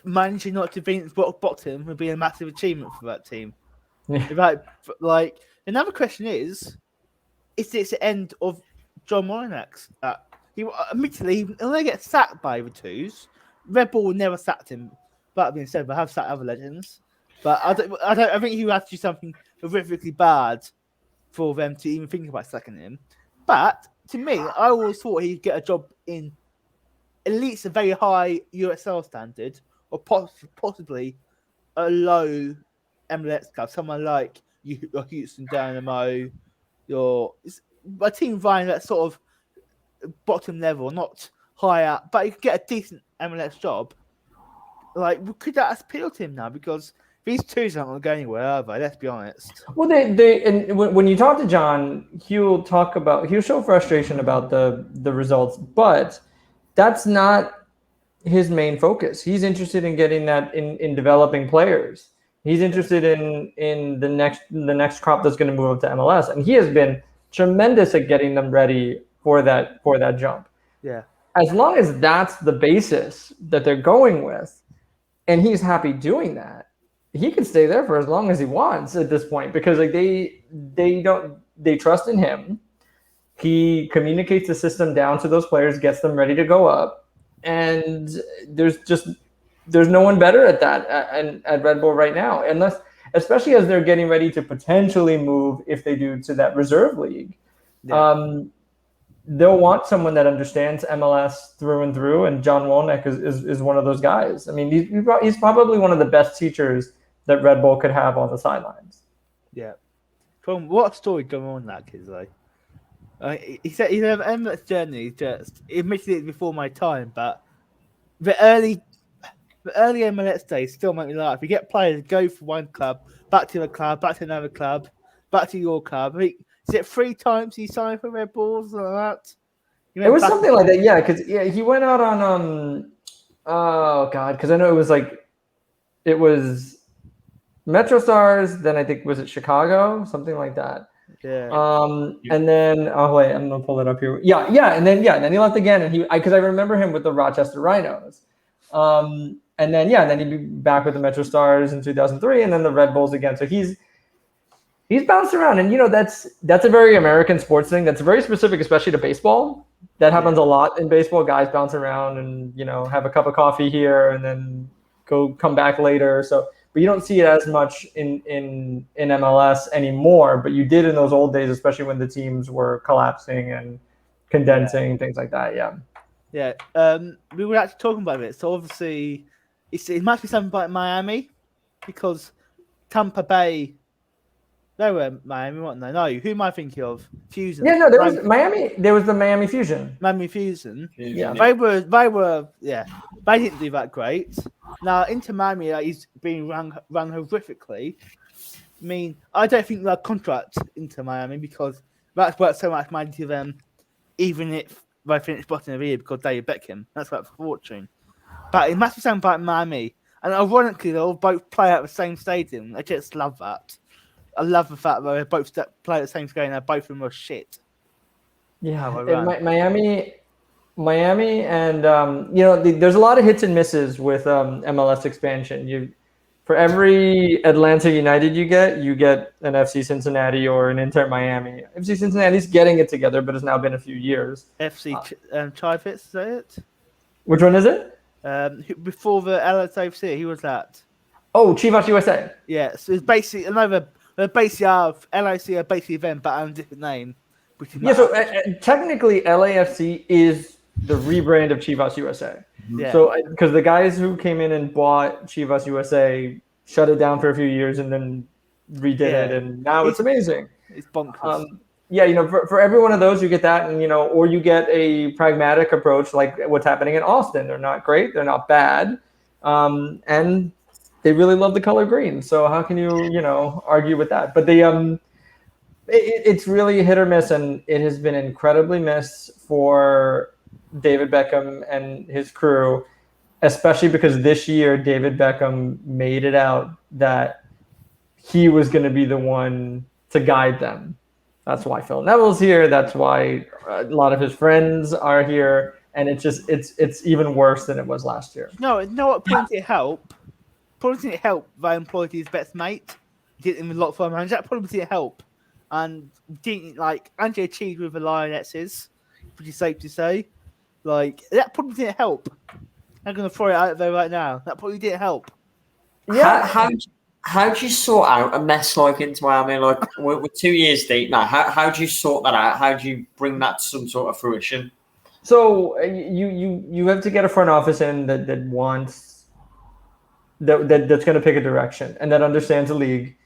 managing not to be bottom would be a massive achievement for that team. Yeah. Like another question is this the end of John Morinak's? Admittedly, he'll never get sacked by the twos. Red Bull never sacked him. That being said, they have sacked other legends. But I think he would have to do something horrifically bad for them to even think about sacking him. But to me, I always thought he'd get a job in at least a very high USL standard, or possibly a low MLS club, someone like your Houston Dynamo, a team vying that sort of bottom level, not high up, but you could get a decent MLS job. Like, could that appeal to him now? Because these twos aren't going to go anywhere, are they? Let's be honest. Well, and when you talk to John, he'll show frustration about the results, but that's not his main focus. He's interested in getting that in developing players. He's interested in the next crop that's going to move up to MLS, and he has been tremendous at getting them ready for that jump. Yeah. As long as that's the basis that they're going with, and he's happy doing that, he can stay there for as long as he wants at this point, because like they trust in him. He communicates the system down to those players, gets them ready to go up, and there's no one better at that at Red Bull right now, especially as they're getting ready to potentially move, if they do, to that reserve league. Yeah. They'll want someone that understands MLS through and through, and John Wolnick is one of those guys. I mean, he's probably one of the best teachers that Red Bull could have on the sidelines. Yeah. From what story John Wolnick is like? He said he's an MLS journey. Just admittedly, it's before my time, but the early MLS days still make me laugh. You get players go from one club back to the club, back to another club, back to your club. I mean, is it 3 times he signed for Red Bulls or that? It was something like that, yeah. Because he went out on because I know it was Metro Stars. Then I think was it Chicago, something like that. Yeah. And then wait, I'm gonna pull it up here. Yeah, and then he left again, and because I remember him with the Rochester Rhinos. And then he'd be back with the Metro Stars in 2003, and then the Red Bulls again. So he's bounced around, and that's a very American sports thing. That's very specific, especially to baseball. That happens a lot in baseball. Guys bounce around and, have a cup of coffee here and then come back later. So, but you don't see it as much in MLS anymore, but you did in those old days, especially when the teams were collapsing and condensing, things like that. Yeah. Yeah. We were actually talking about it. So obviously it must be something like Miami, because Tampa Bay, they were Miami, weren't they? No, who am I thinking of? Fusion. Yeah, no, there was Miami. There was the Miami Fusion. Miami Fusion. Yeah. They were. They didn't do that great. Now Inter Miami is being run horrifically. I mean, I don't think they'll contract Inter Miami because that's worth so much money to them, even if they finish bottom of the year because David Beckham. That's worth a fortune. But it must be something about Miami. And ironically, they'll both play at the same stadium. I just love that. I love the fact that they both play at the same stadium and both of them are shit. Yeah, Miami, and there's a lot of hits and misses with MLS expansion. For every Atlanta United you get an FC Cincinnati or an Inter Miami. FC Cincinnati's getting it together, but it's now been a few years. FC Chivas, is that it? Which one is it? Before the LSFC, who was that? Oh, Chivas USA. Yeah, so it's basically another. They basically have LIC are basically them, but under a different name. Yeah, so technically LAFC is the rebrand of Chivas USA. Yeah. So because the guys who came in and bought Chivas USA shut it down for a few years and then redid it, and now it's amazing. It's bonkers. For every one of those you get that, and or you get a pragmatic approach like what's happening in Austin. They're not great, they're not bad, and they really love the color green. So how can you argue with that? But it's really hit or miss, and it has been incredibly missed for David Beckham and his crew, especially because this year David Beckham made it out that he was going to be the one to guide them. That's why Phil Neville's here. That's why a lot of his friends are here, and it's even worse than it was last year. No, what plenty of help. Probably didn't help. They employed his best mate. Did him a lot for him. That probably didn't help. And didn't Andy achieved with the Lionesses, pretty safe to say. That probably didn't help. I'm gonna throw it out there right now. That probably didn't help. Yeah. How do you sort out a mess like Inter Miami? We're 2 years deep now. How do you sort that out? How do you bring that to some sort of fruition? So you have to get a front office in that wants that's going to pick a direction and that understands the league.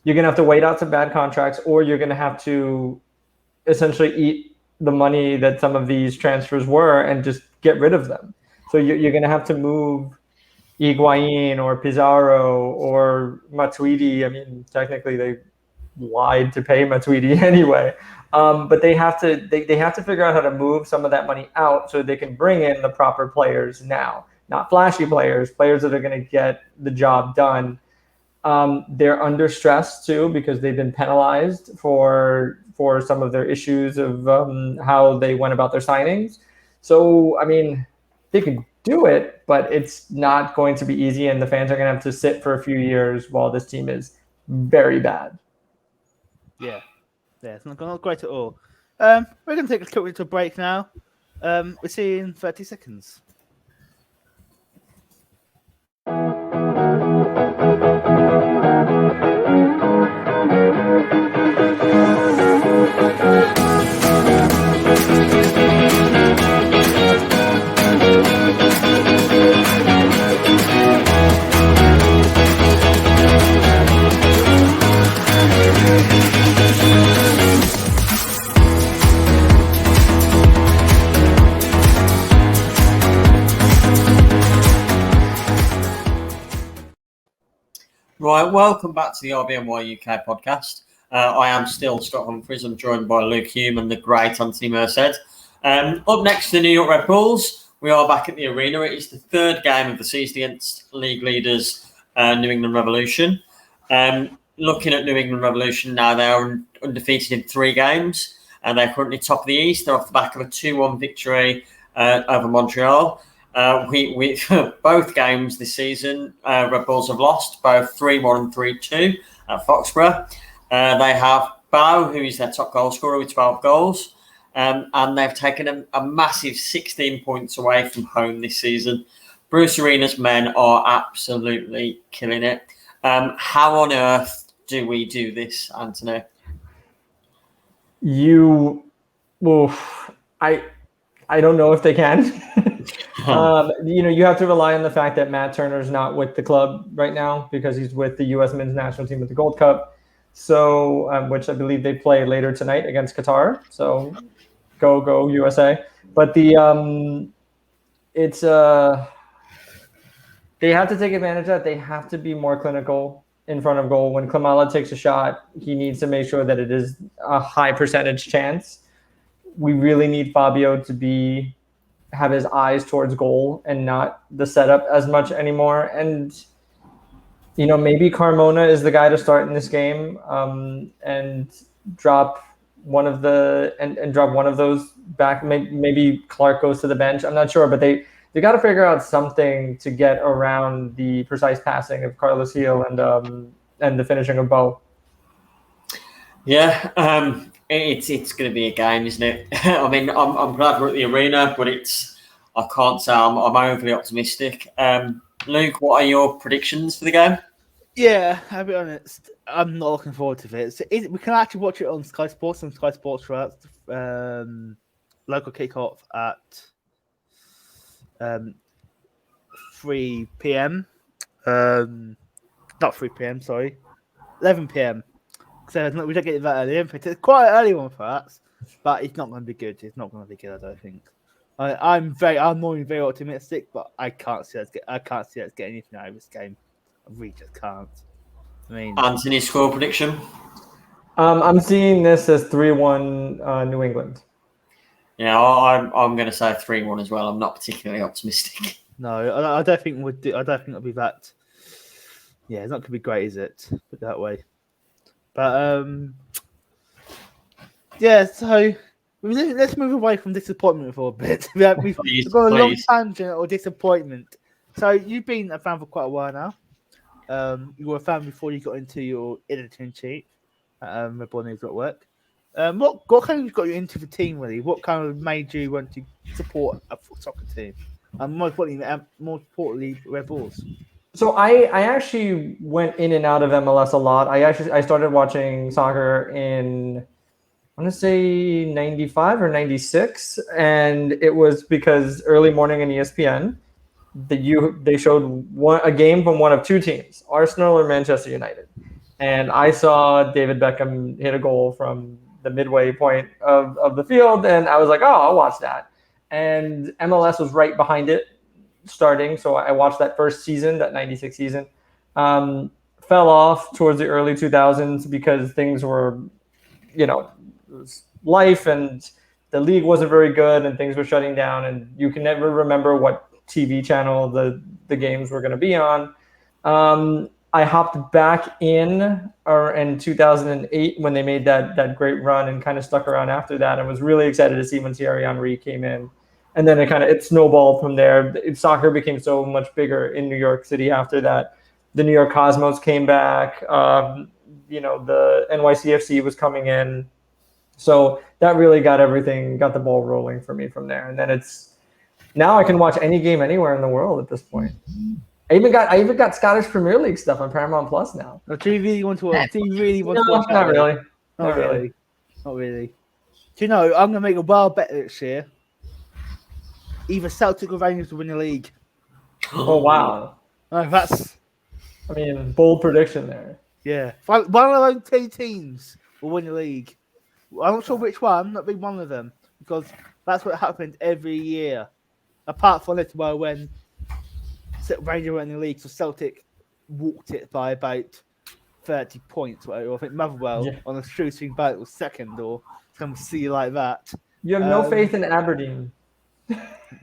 You're going to have to wait out some bad contracts, or you're going to have to essentially eat the money that some of these transfers were and just get rid of them. So you're going to have to move Higuain or Pizarro or Matuidi. I mean, technically they lied to pay Matuidi anyway. But they have to figure out how to move some of that money out so they can bring in the proper players now. Not flashy players that are going to get the job done. They're under stress too because they've been penalized for some of their issues of how they went about their signings. So, I mean, they can do it, but it's not going to be easy, and the fans are going to have to sit for a few years while this team is very bad. Yeah, it's not great at all. We're going to take a quick little break now. We'll see you in 30 seconds. Right, welcome back to the RBNY UK podcast. I am still Scott Humphries. I'm joined by Luke Hume and the great Anthony Merced. Up next, the New York Red Bulls. We are back at the arena. It is the third game of the season against league leaders, New England Revolution. Looking at New England Revolution now, they are undefeated in 3 games, and they're currently top of the East. They're off the back of a 2-1 victory over Montreal. We both games this season, Red Bulls have lost, both 3-1 and 3-2 at Foxborough. They have Bao, who is their top goal scorer with 12 goals. and they've taken a massive 16 points away from home this season. Bruce Arena's men are absolutely killing it. How on earth do we do this, Anthony? I don't know if they can. You have to rely on the fact that Matt Turner's not with the club right now because he's with the U.S. men's national team at the Gold Cup. So, which I believe they play later tonight against Qatar. So, go USA! But they have to take advantage of that. They have to be more clinical in front of goal. When Klimala takes a shot, he needs to make sure that it is a high percentage chance. We really need Fabio to have his eyes towards goal and not the setup as much anymore. And, maybe Carmona is the guy to start in this game, and drop one of those back. Maybe Clark goes to the bench. I'm not sure, but they got to figure out something to get around the precise passing of Carlos Gil and the finishing of Bo. Yeah, it's going to be a game, isn't it? I mean, I'm glad we're at the arena, but I can't say I'm overly optimistic. Luke, what are your predictions for the game? Yeah, I'll be honest. I'm not looking forward to it. We can actually watch it on Sky Sports and Sky Sports throughout local kickoff at 3 p.m. Not 3 p.m. Sorry, 11 p.m. So we don't get it that early. It's quite an early one for us, but it's not going to be good. It's not going to be good, I don't think. I'm very optimistic, but I can't see us getting anything out of this game. I really just can't. I mean, Anthony, score prediction? I'm seeing this as 3-1 New England. Yeah, I'm going to say 3-1 as well. I'm not particularly optimistic. No, I don't think I don't think it'll be that. Yeah, it's not going to be great, is it? Put it that way. But yeah. So let's move away from disappointment for a bit. We've got a long tangent or disappointment. So you've been a fan for quite a while now. You were a fan before you got into your editor-in-chief at Red Bull News Network. What kind of got you into the team, really? What kind of made you want to support a soccer team? And more importantly, Red Bulls. So I actually went in and out of MLS a lot. I started watching soccer in, I want to say 95 or 96, and it was because early morning on ESPN. They showed a game from one of two teams, Arsenal or Manchester United. And I saw David Beckham hit a goal from the midway point of the field, and I was like, oh, I'll watch that. And MLS was right behind it starting, so I watched that first season, that 96 season. Fell off towards the early 2000s because things were, it was life, and the league wasn't very good, and things were shutting down, and you can never remember what TV channel the games were going to be on. I hopped back in 2008 when they made that great run and kind of stuck around after that, and was really excited to see when Thierry Henry came in. And then it snowballed from there. Soccer became so much bigger in New York City after that. The New York Cosmos came back. The NYCFC was coming in. So that really got the ball rolling for me from there. And then now I can watch any game anywhere in the world at this point. I even got Scottish Premier League stuff on Paramount Plus now. Do you really want to watch? Do you really want to watch? Not really. Not really. Do you know? I'm gonna make a wild bet this year. Either Celtic or Rangers will win the league. Oh wow! That's. Bold prediction there. Yeah, one of those two teams will win the league. I'm not sure which one. Not be one of them because that's what happened every year. Apart from it, when Rangers were in the league, so Celtic walked it by about 30 points. Or I think Motherwell on a shooting battle was second, or some silly like that. You have no faith in Aberdeen.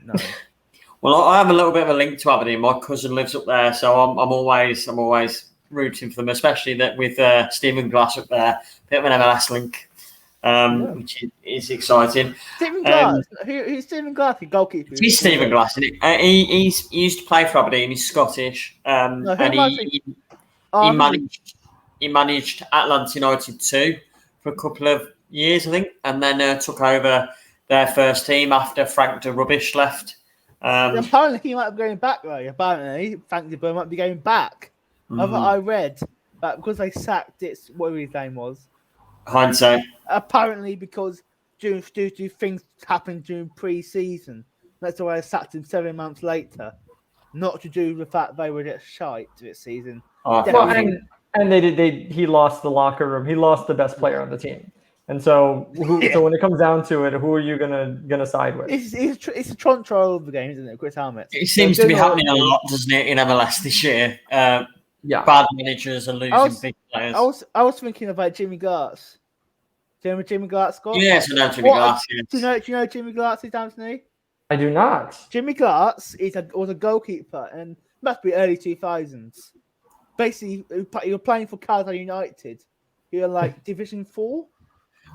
No. Well, I have a little bit of a link to Aberdeen. My cousin lives up there, so I'm always rooting for them, especially that with Stephen Glass up there, bit of an MLS link, which is exciting. Stephen Glass, who's Stephen Glass? The goalkeeper. He's Stephen Glass, isn't he? He used to play for Aberdeen. He's Scottish, and he managed Atlanta United 2 for a couple of years, I think, and then took over their first team after Frank de Rubbish left. Apparently, he might be going back, though. Apparently, Frank de Boer might be going back. I read that because they sacked whatever his name was. Hindsight. Apparently, because due to things happened during pre-season, that's why I sacked him 7 months later. Not to do with the fact they were just shite this season. Well, and he lost the locker room. He lost the best player on the team. And so, so when it comes down to it, who are you gonna side with? It's a control of the game, isn't it? Chris Helmet. It seems to be happening a lot, doesn't it, in MLS this year? Bad managers are losing big players. I was thinking about Jimmy Gartz. Do you know Jimmy Gartz, Scott? Yes, I know Jimmy Gartz. Yes. Do you know Jimmy Gartz is, Anthony? I do not. Jimmy Gartz was a goalkeeper and must be early 2000s. Basically, he was playing for Cardiff United. He was like Division 4.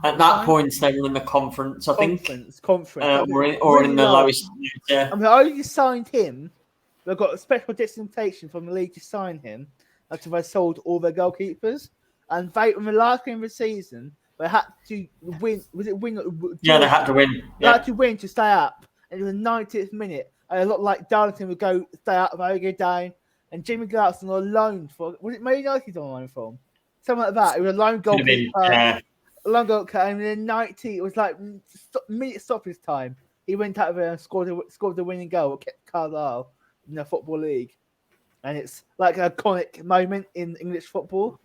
At that point, they were in the conference, I think. Conference. Or in the lowest. Yeah. I mean, I only signed him. They got a special dispensation from the league to sign him after they sold all their goalkeepers. And in the last game of the season, they had to win. Was it win? Yeah, they had to win. They had to win to stay up. And it was the 90th minute. And it looked like Darlington would stay up, they would go down. And Jimmy Gartz on a loan for, was it Man United on loan for him? Something like that. It was a loan goalkeeper. Long goalkeeper, and in 90, it was like minute stoppage time. He went out there and scored the winning goal, kept Carlisle in the Football League, and it's like an iconic moment in English football.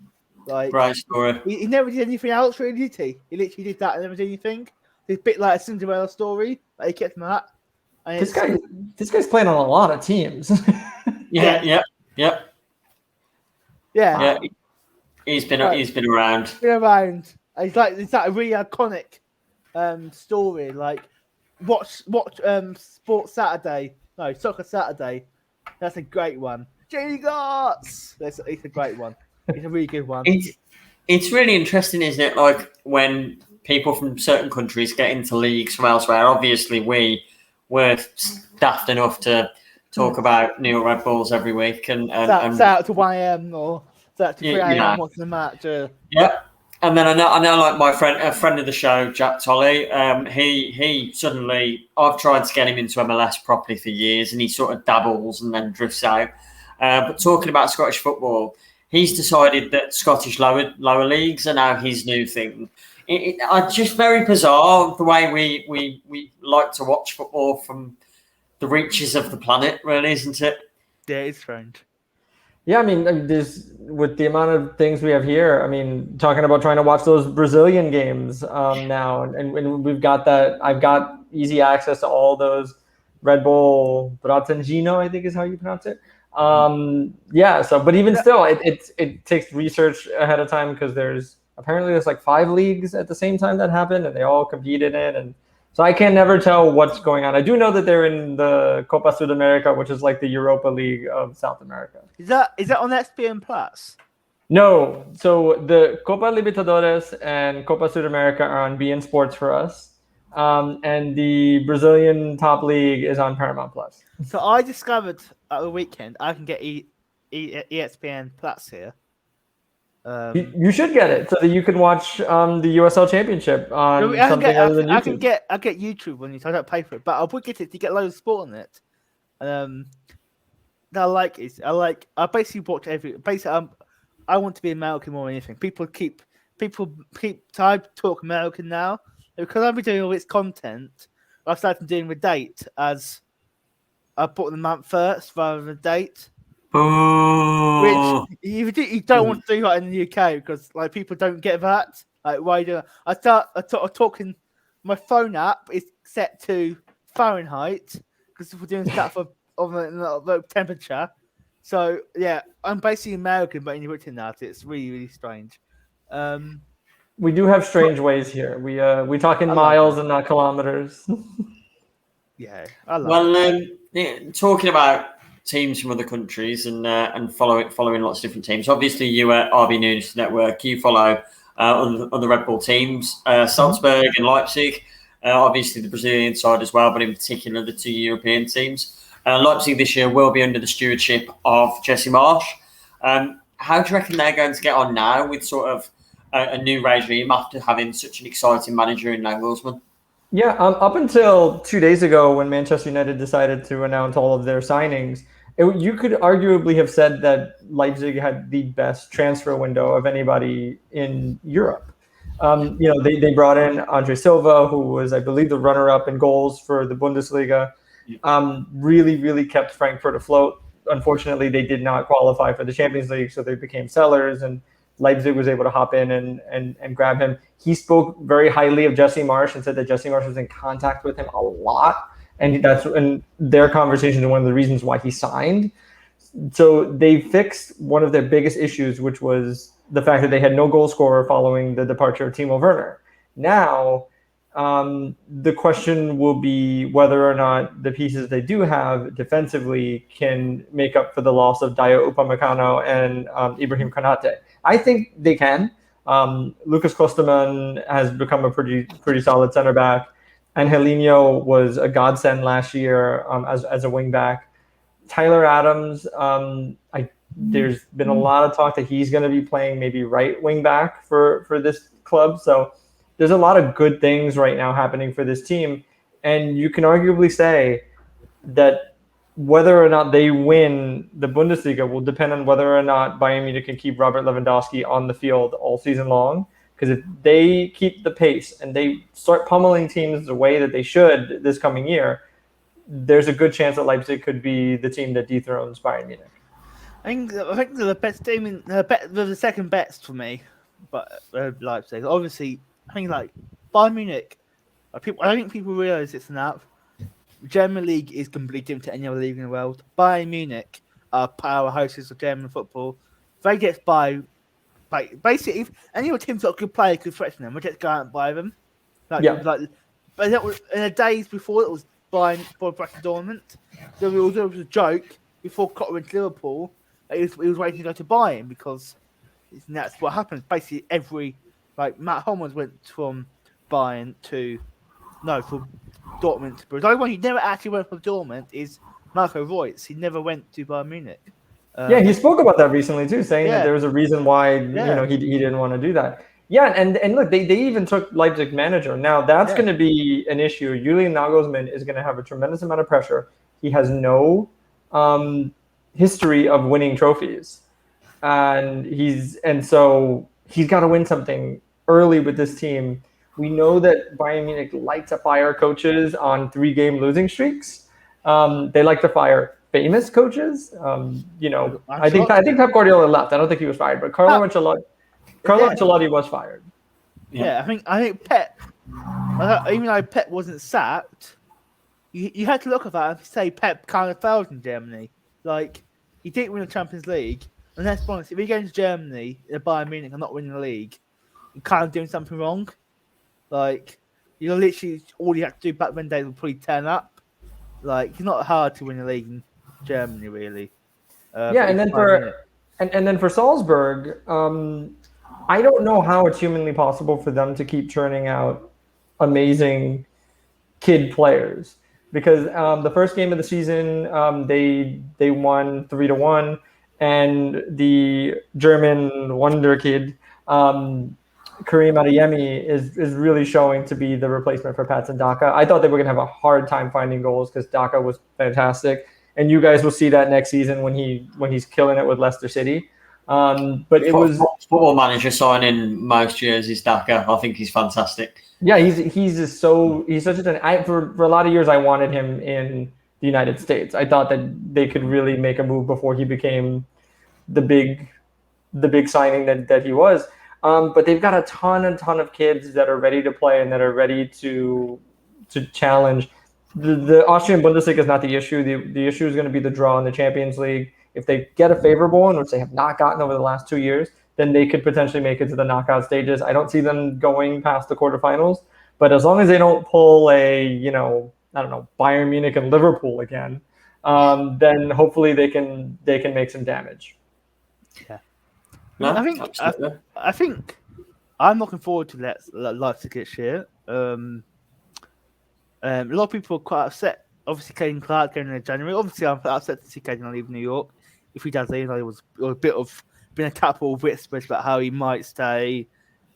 Like, right story. He never did anything else, really, did he? He literally did that and never did anything. It's a bit like a Cinderella story, but he kept him at. And this guy's playing on a lot of teams. Yeah. He's been around. It's like a really iconic story. Like watch Soccer Saturday. That's a great one. Jimmy Gartz. It's a great one. It's a really good one. It's really interesting, isn't it? Like when people from certain countries get into leagues from elsewhere. Obviously, we're daft enough to talk about New York Red Bulls every week, and out to YM or out to 3 AM watching the match. Yeah. And then I know, like a friend of the show, Jack Tolley. He suddenly, I've tried to get him into MLS properly for years, and he sort of dabbles and then drifts out. But talking about Scottish football, he's decided that Scottish lower leagues are now his new thing. It's just very bizarre the way we like to watch football from the reaches of the planet, really, isn't it? Yeah, it's strange. Yeah, I mean, there's with the amount of things we have here. I mean, talking about trying to watch those Brazilian games now, and we've got that. I've got easy access to all those Red Bull Bragantino, I think is how you pronounce it. Yeah. So, but even still, it takes research ahead of time because there's like 5 leagues at the same time that happen, and they all compete in it, and so I can never tell what's going on. I do know that they're in the Copa Sudamerica, which is like the Europa League of South America. Is that on SPN Plus? No. So the Copa Libertadores and Copa Sudamerica are on BN Sports for us. And the Brazilian top league is on Paramount Plus. So I discovered at the weekend I can get ESPN Plus here. You should get it so that you can watch the USL Championship on something other than YouTube. I get YouTube on it. I don't pay for it, but I would get it to get loads of sport on it. I like it. I basically watch every. Basically, I want to be American more than anything. People keep. I talk American now because I've been doing all this content. I've started doing the date as I put the month first rather than the date. Oh. Which you don't want to do that in the UK because like people don't get that. Like why do I start talking? My phone app is set to Fahrenheit because we're doing stuff of the temperature. So yeah, I'm basically American, but in written out it's really really strange. We do have strange ways here. We talk in miles and not kilometers. Yeah, I love it. Talking about teams from other countries and following lots of different teams. Obviously, you at RB News Network, you follow other Red Bull teams, Salzburg and Leipzig. Obviously, the Brazilian side as well, but in particular the 2 European teams. Leipzig this year will be under the stewardship of Jesse Marsch. How do you reckon they're going to get on now with sort of a new regime after having such an exciting manager in Nagelsmann? Yeah, up until 2 days ago, when Manchester United decided to announce all of their signings, you could arguably have said that Leipzig had the best transfer window of anybody in Europe. They brought in Andre Silva, who was, I believe, the runner-up in goals for the Bundesliga. Really, really kept Frankfurt afloat. Unfortunately, they did not qualify for the Champions League, so they became sellers, and Leipzig was able to hop in and grab him. He spoke very highly of Jesse Marsch and said that Jesse Marsch was in contact with him a lot, and their conversation is one of the reasons why he signed. So they fixed one of their biggest issues, which was the fact that they had no goal scorer following the departure of Timo Werner. Now, the question will be whether or not the pieces they do have defensively can make up for the loss of Dayo Upamecano and Ibrahim Konate. I think they can. Lucas Kosterman has become a pretty solid center back. Angelino was a godsend last year as a wing back. Tyler Adams, there's been a lot of talk that he's going to be playing maybe right wing back for this club. So there's a lot of good things right now happening for this team. And you can arguably say that whether or not they win the Bundesliga will depend on whether or not Bayern Munich can keep Robert Lewandowski on the field all season long. Because if they keep the pace and they start pummeling teams the way that they should this coming year, there's a good chance that Leipzig could be the team that dethrones Bayern Munich. I think they're the best team they're the second best for me, but Leipzig. Obviously, I think like Bayern Munich. I don't think people realise it's enough. German league is completely different to any other league in the world. Bayern Munich are powerhouses of German football. They get by basically if any other team's got a good player could threaten them, we just go out and buy them. But that was in the days before it was buying for Bracket Dortmund. There was a joke before Cotter went to Liverpool. He was waiting to go to buy him because that's what happens. Basically, Matt Hummels went from Bayern from Dortmund to Bruges. The only one who never actually went from Dortmund is Marco Reus. He never went to Bayern Munich. He spoke about that recently too, saying that there was a reason why he didn't want to do that. Yeah, and look, they even took Leipzig manager. Now that's going to be an issue. Julian Nagelsmann is going to have a tremendous amount of pressure. He has no history of winning trophies, so he's got to win something early with this team. We know that Bayern Munich like to fire coaches on 3-game losing streaks. They like to fire famous coaches. I think Pep Guardiola left. I don't think he was fired, but Carlo Ancelotti was fired. Yeah, I think Pep. Even though Pep wasn't sacked, you had to look at that and say Pep kind of failed in Germany. Like he didn't win the Champions League, and let's be honest, if you go into Germany in Bayern Munich and not winning the league, you're kind of doing something wrong. Like you're literally all you have to do back when they would probably turn up. Like it's not hard to win the league in Germany, really. And then for Salzburg, I don't know how it's humanly possible for them to keep churning out amazing kid players because the first game of the season they won 3-1, and the German wonder kid Karim Adeyemi is really showing to be the replacement for Patson Daka. I thought they were going to have a hard time finding goals because Daka was fantastic, and you guys will see that next season when he's killing it with Leicester City. But it was football manager signing most years is Daka. I think he's fantastic. Yeah, he's such a for a lot of years I wanted him in the United States. I thought that they could really make a move before he became the big signing that he was. But they've got a ton of kids that are ready to play and that are ready to challenge. The Austrian Bundesliga is not the issue. The issue is going to be the draw in the Champions League. If they get a favorable one, which they have not gotten over the last 2 years, then they could potentially make it to the knockout stages. I don't see them going past the quarterfinals, but as long as they don't pull Bayern Munich and Liverpool again, then hopefully they can make some damage. Yeah. No, I think I'm looking forward to Leipzig this year. A lot of people are quite upset. Obviously, Caden Clark going in January. Obviously, I'm upset to see Caden leave New York. If he does leave, there was a couple of whispers about how he might stay.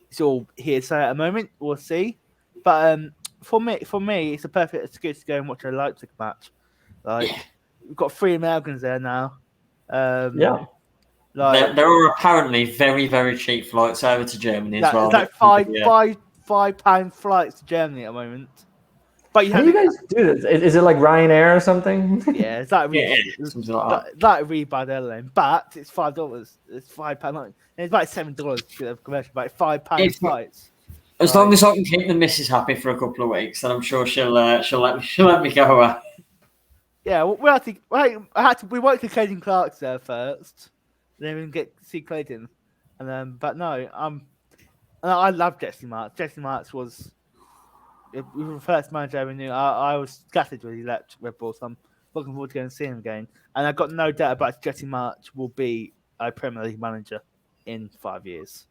it's all hearsay at the moment. We'll see. But for me, it's a perfect excuse to go and watch a Leipzig match. Like we've got 3 Americans there now. Yeah. There are apparently very, very cheap flights over to Germany as well. It's like £5 flights to Germany at the moment. But How do you guys do this? Is it like Ryanair or something? Yeah, it's like something like that. That really bad airline, but it's $5. It's £5. It's like $7 to the commercial, but £5 flights. As long as I can keep the missus happy for a couple of weeks, then I'm sure she'll let me go away. Yeah, we went to Clayton Clark's there first, then we can get to see Clayton, and then but no, I love Jesse Marks. Jesse Marks was the first manager I ever knew. I was gutted when he left Red Bull, so I'm looking forward to going and seeing him again. And I've got no doubt about Jesse Marks will be a Premier League manager in 5 years.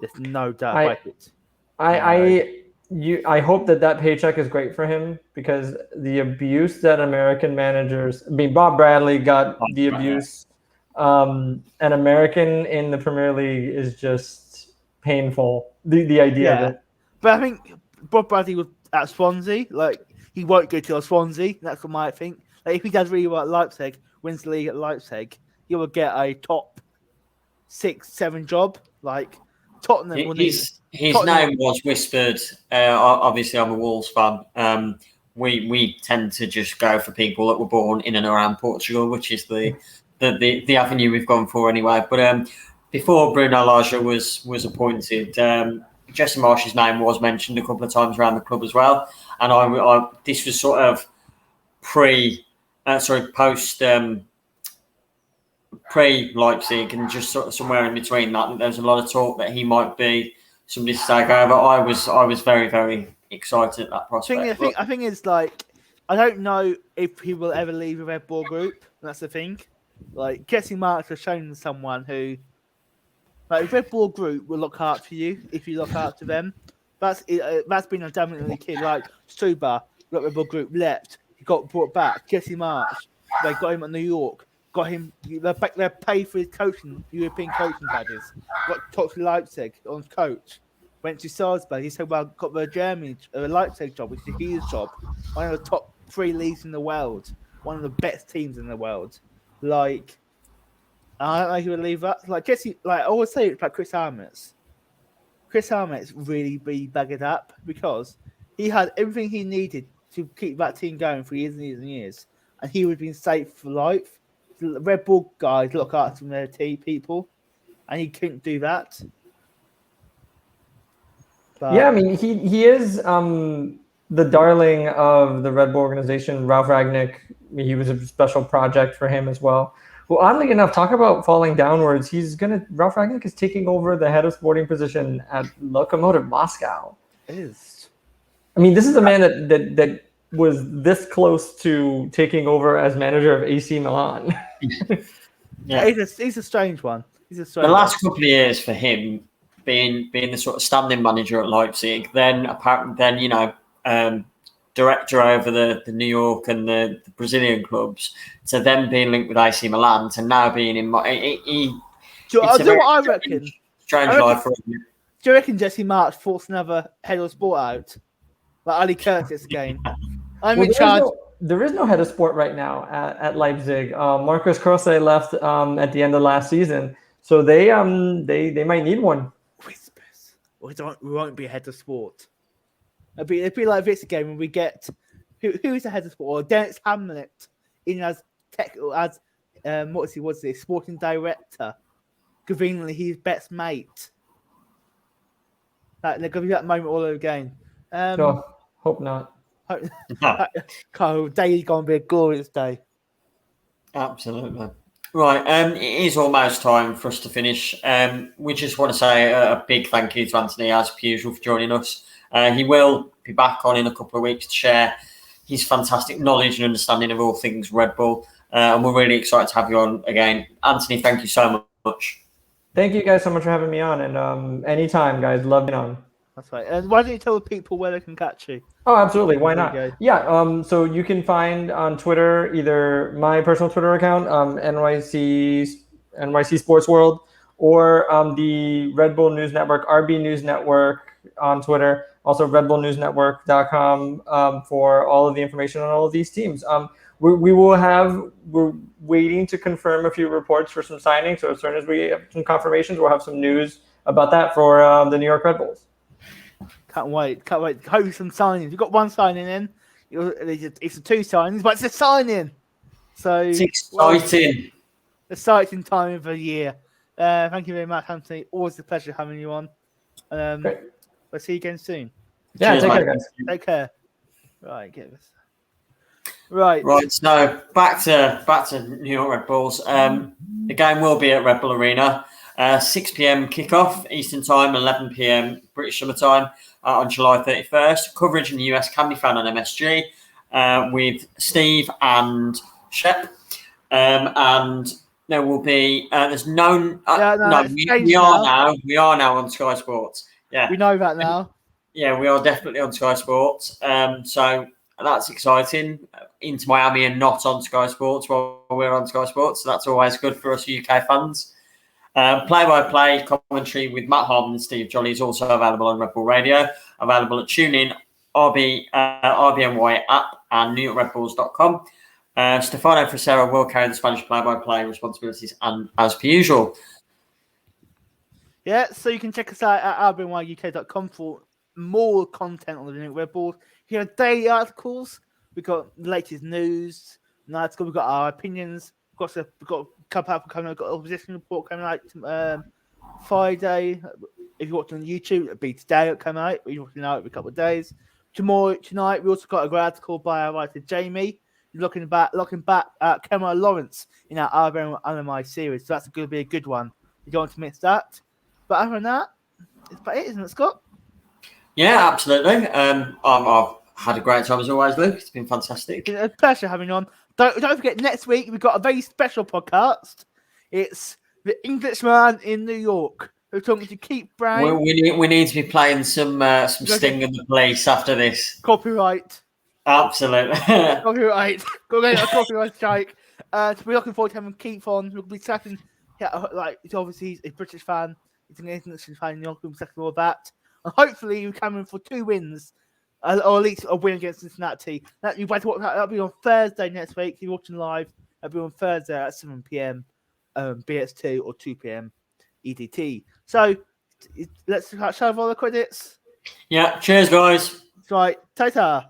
There's no doubt about it. I hope that paycheck is great for him, because the abuse that American managers, Bob Bradley got the abuse. An American in the Premier League is just painful. The idea of it. But I think Bob Bradley was at Swansea. Like, he won't go to Swansea. That's what I think. Like, if he does really well at Leipzig, wins the league at Leipzig, he will get a top 6-7 job. Like, Tottenham. His name was whispered. Obviously, I'm a Wolves fan. We tend to just go for people that were born in and around Portugal, which is the avenue we've gone for anyway. But before Bruno Lage was appointed, Jesse Marsh's name was mentioned a couple of times around the club as well. And I this was sort of post pre-Leipzig, and just sort of somewhere in between that. There was a lot of talk that he might be somebody to take over. I was very, very excited at that prospect. I think it's like, I don't know if he will ever leave the Red Bull Group. That's the thing. Like, Jesse Marks has shown someone who, like, the Red Bull Group will look after you if you look after them. That's been a dominantly kid. Like Stuba, Red Bull Group left, he got brought back. Jesse Marks, they got him at New York. Got him. They paid for his coaching, European coaching badges. Got talked to Leipzig on coach. Went to Salzburg. He said, "Well, got the Leipzig job, which is his job. One of the top 3 leagues in the world. One of the best teams in the world. Like, I don't know if he would leave that. Like Jesse, like I always say, it's like Chris Armitz. Chris Armitz really be bagged up because he had everything he needed to keep that team going for years and years and years, and he would have been safe for life. The Red Bull guys look after their team people, and he couldn't do that. But, yeah, I mean, he is the darling of the Red Bull organization. Ralf Rangnick, he was a special project for him as well. Well, oddly enough, talk about falling downwards. Ralf Rangnick is taking over the head of sporting position at Lokomotiv Moscow. It is. I mean, this is a man that was this close to taking over as manager of AC Milan. Yeah, he's a strange one. The last couple of years for him, being the sort of standing manager at Leipzig, then director over the New York and the Brazilian clubs, to then being linked with AC Milan, to now being in. Do you know what I reckon? Strange life for him. Do you reckon Jesse Marks forced another head of sport out, like Ali Curtis again? In charge. There is no head of sport right now at Leipzig. Marcus Krause left at the end of last season, so they might need one. Whispers. We won't be a head of sport. It'd be like this again when we get who's the head of sport, or Dennis Hamlet in as sporting director. Conveniently, his best mate. Like, they're gonna be that moment all over again. Sure. Hope not. Kyle, day's gonna be a glorious day. Absolutely. Right, it is almost time for us to finish. We just want to say a big thank you to Anthony, as per usual, for joining us. He will be back on in a couple of weeks to share his fantastic knowledge and understanding of all things Red Bull. And we're really excited to have you on again. Anthony, thank you so much. Thank you guys so much for having me on. And anytime, guys, love being on. That's right. And why don't you tell the people where they can catch you? Oh, absolutely. Why not? Yeah. So you can find on Twitter either my personal Twitter account, NYC Sports World, or the Red Bull News Network, RB News Network on Twitter, also redbullnewsnetwork.com for all of the information on all of these teams. We're waiting to confirm a few reports for some signings. So as soon as we have some confirmations, we'll have some news about that for the New York Red Bulls. Can't wait. Hope some signings. You've got one signing in. It's a 2 signings, but it's a signing. So It's exciting. Exciting time of the year. Thank you very much, Anthony. Always a pleasure having you on. Great. We'll see you again soon. Yeah, Cheers, take care, mate. guys. Take care. Right, get this. Right. So back to New York Red Bulls. The game will be at Red Bull Arena. 6 p.m. kickoff Eastern Time, 11 p.m. British Summer Time on July 31st. Coverage in the US can be found on MSG with Steve and Shep. And there will be there's no we are now on Sky Sports. Yeah, we know that now. Yeah, we are definitely on Sky Sports. So that's exciting. Into Miami and not on Sky Sports while we're on Sky Sports. So that's always good for us UK fans. Play-by-play commentary with Matt Harmon and Steve Jolly is also available on Red Bull Radio, available at TuneIn, RBNY app, and NewYorkRedBulls.com. Stefano Frisero will carry the Spanish play-by-play responsibilities, and as per usual. Yeah, so you can check us out at RBNYUK.com for more content on the New York Red Bulls. Here are daily articles. We've got the latest news, an article. We've got our opinions. We've got a couple up coming. We've got an opposition report coming out Friday. If you're watching on YouTube, it'll be today. It'll come out. If you're watching now, it'll be a couple of days. Tonight, we also got a great article by our writer Jamie, looking back at Cameron Lawrence in our RBNY series. So that's going to be a good one. You don't want to miss that. But other than that, it's about it, isn't it, Scott? Yeah, absolutely. I've had a great time as always, Luke. It's been fantastic. It's been a pleasure having you on. Don't forget, next week we've got a very special podcast. It's the Englishman in New York. We're talking to Keith Brown. We need to be playing some Sting and the Police after this. Copyright. Absolutely. Copyright. Go get a copyright strike. So we're looking forward to having Keith on. We'll be chatting. Yeah, obviously he's a British fan. He's an English fan. We'll be chatting all that. And hopefully we come in for 2 wins. Or at least a win against Cincinnati. That'll be on Thursday next week. If you're watching live, that'll be on Thursday at 7 p.m. BS2 or 2 p.m. EDT. So let's show all the credits. Yeah, cheers, guys. Right, ta-ta.